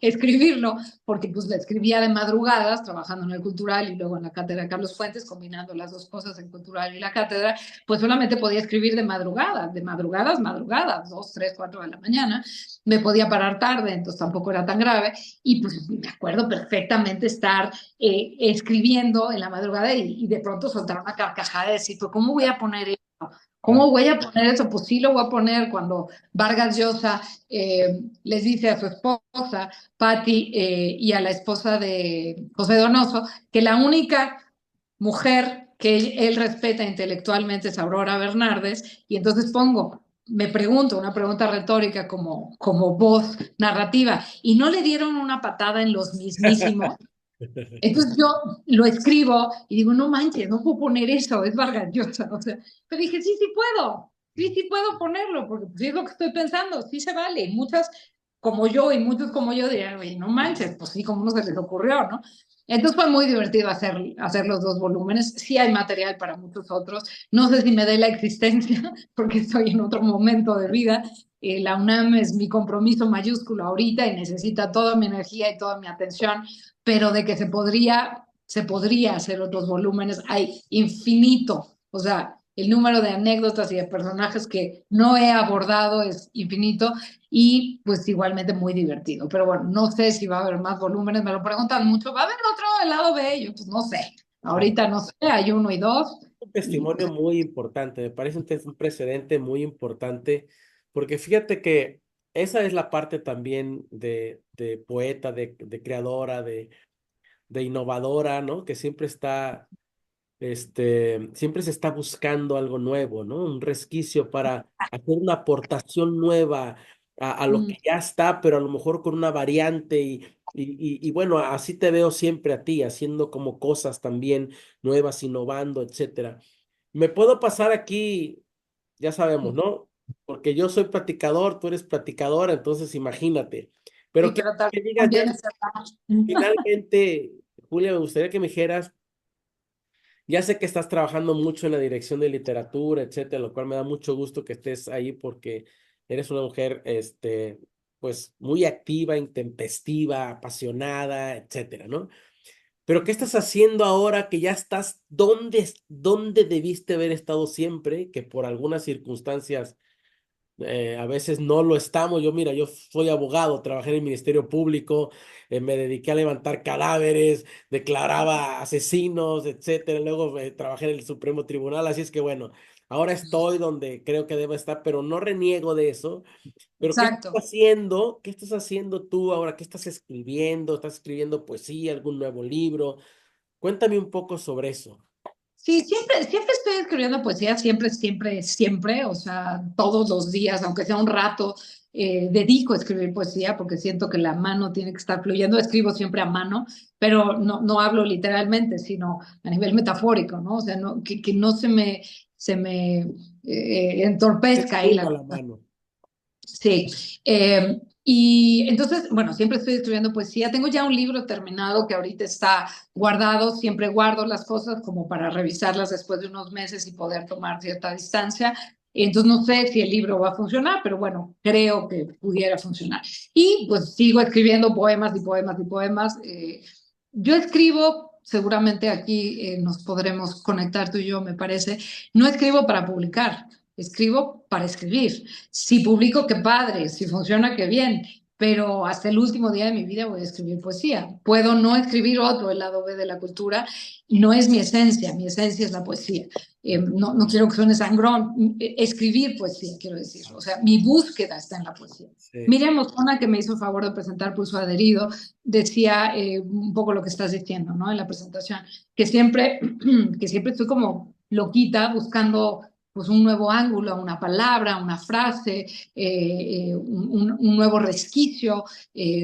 S2: escribirlo, porque pues la escribía de madrugadas, trabajando en el cultural y luego en la cátedra Carlos Fuentes, combinando las dos cosas, el cultural y la cátedra, pues solamente podía escribir de madrugadas, madrugadas, 2, 3, 4 de la mañana, me podía parar tarde, entonces tampoco era tan grave, y pues me acuerdo perfectamente estar escribiendo en la madrugada y de pronto soltar una carcajada y decir, pues, ¿cómo voy a poner eso?
S1: ah,
S2: ¿Cómo voy a poner eso? Pues sí lo voy a poner cuando Vargas Llosa les dice a su esposa, Patti, y a la esposa de José Donoso, que la única mujer que él respeta intelectualmente es Aurora Bernardes, y entonces me pregunto, una pregunta retórica como voz narrativa, y no le dieron una patada en los mismísimos. Entonces yo lo escribo y digo, no manches, no puedo poner eso, es Vargas Llosa. O sea, pero dije, sí puedo ponerlo, porque pues, es lo que estoy pensando, sí se vale. Muchas como yo y muchos como yo dirían, oye, no manches, pues sí, como no se les ocurrió, ¿no? Entonces fue muy divertido hacer los dos volúmenes. Sí hay material para muchos otros. No sé si me dé la existencia, porque estoy en otro momento de vida. La UNAM es mi compromiso mayúsculo ahorita y necesita toda mi energía y toda mi atención, pero de que se podría hacer otros volúmenes, hay infinito. O sea, el número de anécdotas y de personajes que no he abordado es infinito y pues igualmente muy divertido. Pero bueno, no sé si va a haber más volúmenes, me lo preguntan mucho. ¿Va a haber otro del lado B? Yo pues no sé.
S1: ah.
S2: Ahorita no sé, hay uno y dos.
S1: Un
S2: Y
S1: testimonio
S2: pues,
S1: muy importante, me parece un precedente muy importante, porque fíjate que esa es la parte también de poeta, de creadora, de innovadora, ¿no? Que siempre está, siempre se está buscando algo nuevo, ¿no? Un resquicio para hacer una aportación nueva a lo
S2: mm,
S1: que ya está, pero a lo mejor con una variante y bueno, así te veo siempre a ti, haciendo como cosas también nuevas, innovando, etcétera. Me puedo pasar aquí, ya sabemos, ¿no? Porque yo soy platicador, tú eres platicadora, entonces imagínate.
S2: sí,
S1: Pero
S2: pero
S1: que digas ya
S2: también es
S1: finalmente, Julia, me gustaría que me dijeras, Ya sé que estás trabajando mucho en la dirección de literatura, etcétera, lo cual me da mucho gusto que estés ahí porque eres una mujer, pues muy activa, intempestiva, apasionada, etcétera, ¿no? Pero ¿qué estás haciendo ahora que ya estás donde debiste haber estado siempre, que por algunas circunstancias a veces no lo estamos? Yo, mira, yo soy abogado, trabajé en el Ministerio Público, me dediqué a levantar cadáveres, declaraba asesinos, etcétera. Luego trabajé en el Supremo Tribunal, así es que bueno, ahora estoy donde creo que debo estar, pero no reniego de eso. Pero ¿qué estás
S2: Exacto.
S1: haciendo? ¿Qué estás haciendo tú ahora? ¿Qué estás escribiendo? ¿Estás escribiendo poesía, algún nuevo libro? Cuéntame un poco sobre eso.
S2: Sí, siempre estoy escribiendo poesía, siempre, o sea, todos los días, aunque sea un rato, dedico a escribir poesía porque siento que la mano tiene que estar fluyendo. Escribo siempre a mano, pero no hablo literalmente, sino a nivel metafórico, ¿no? O sea, que no se me
S1: ¿Qué
S2: entorpezca ahí la
S1: fluya la
S2: cosa.
S1: mano?
S2: Sí, y entonces, bueno, siempre estoy escribiendo poesía. Tengo ya un libro terminado que ahorita está guardado. Siempre guardo las cosas como para revisarlas después de unos meses y poder tomar cierta distancia. Entonces no sé si el libro va a funcionar, pero bueno, creo que pudiera funcionar. Y pues sigo escribiendo poemas y poemas y poemas. Yo escribo, seguramente aquí nos podremos conectar tú y yo, me parece. No escribo para publicar, escribo para escribir. Si publico, qué padre, si funciona, qué bien, pero hasta el último día de mi vida voy a escribir poesía. Puedo no escribir otro, el lado B de la cultura, no es mi esencia es la poesía. No quiero que suene sangrón, escribir poesía, quiero decir. O sea, mi búsqueda está en la poesía.
S1: Sí.
S2: Miriam Moscona, que me hizo el favor de presentar Pulso Adherido, decía un poco lo que estás diciendo, ¿no? En la presentación, que siempre, que siempre estoy como loquita buscando pues un nuevo ángulo, una palabra, una frase, un nuevo resquicio,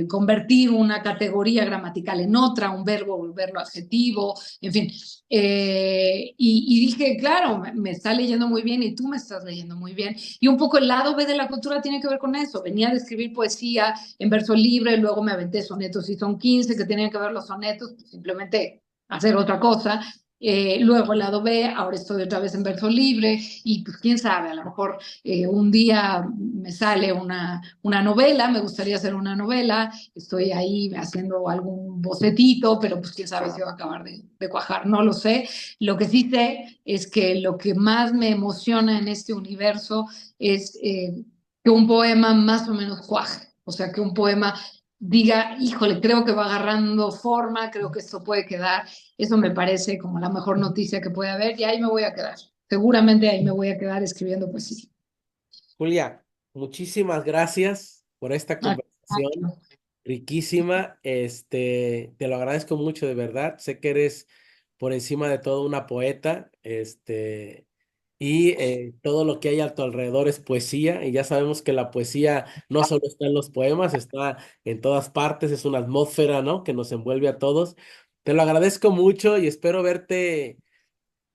S2: convertir una categoría gramatical en otra, un verbo volverlo adjetivo, en fin. Y dije, claro, me está leyendo muy bien y tú me estás leyendo muy bien. Y un poco el lado B de la cultura tiene que ver con eso. Venía de escribir poesía en verso libre, luego me aventé sonetos y son 15 que tenían que ver los sonetos, pues simplemente hacer otra cosa. Luego el lado B, ahora estoy otra vez en verso libre y pues quién sabe, a lo mejor un día me sale una novela, me gustaría hacer una novela, estoy ahí haciendo algún bocetito, pero pues quién sabe si va a acabar de cuajar, no lo sé. Lo que sí sé es que lo que más me emociona en este universo es que un poema más o menos cuaje, o sea, que un poema diga, híjole, creo que va agarrando forma, creo que esto puede quedar. Eso me parece como la mejor noticia que puede haber y ahí me voy a quedar. Seguramente ahí me voy a quedar escribiendo poesía.
S1: Julia, muchísimas gracias por esta conversación riquísima. Te lo agradezco mucho de verdad. Sé que eres por encima de todo una poeta, y todo lo que hay a tu alrededor es poesía. Y ya sabemos que la poesía no solo está en los poemas, está en todas partes, es una atmósfera, ¿no? Que nos envuelve a todos. Te lo agradezco mucho y espero verte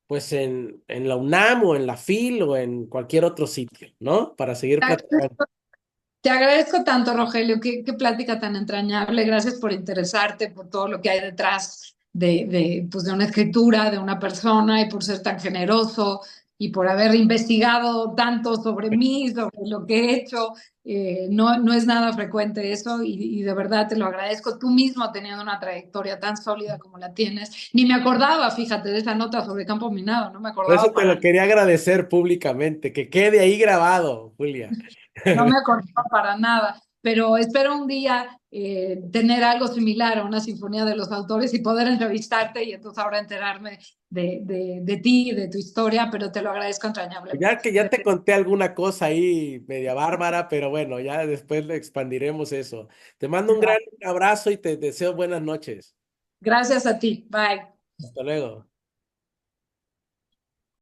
S1: pues en la UNAM o en la FIL o en cualquier otro sitio, ¿no? Para seguir platicando.
S2: Te agradezco tanto, Rogelio, qué plática tan entrañable. Gracias por interesarte por todo lo que hay detrás pues de una escritura, de una persona y por ser tan generoso y por haber investigado tanto sobre mí, sobre lo que he hecho. No es nada frecuente eso y de verdad te lo agradezco. Tú mismo teniendo una trayectoria tan sólida como la tienes. Ni me acordaba, fíjate, de esa nota sobre campo minado, no me
S1: Por
S2: acordaba
S1: eso te
S2: para
S1: lo
S2: nada.
S1: quería agradecer públicamente, que quede ahí grabado, Julia.
S2: No me acordaba para nada, pero espero un día tener algo similar a una sinfonía de los autores y poder entrevistarte y entonces ahora enterarme de ti, de tu historia, pero te lo agradezco
S1: Ya
S2: entrañablemente.
S1: que ya te conté alguna cosa ahí media bárbara, pero bueno, ya después le expandiremos eso. Te mando un gran abrazo y te deseo buenas noches.
S2: Gracias a ti. Bye.
S1: Hasta luego.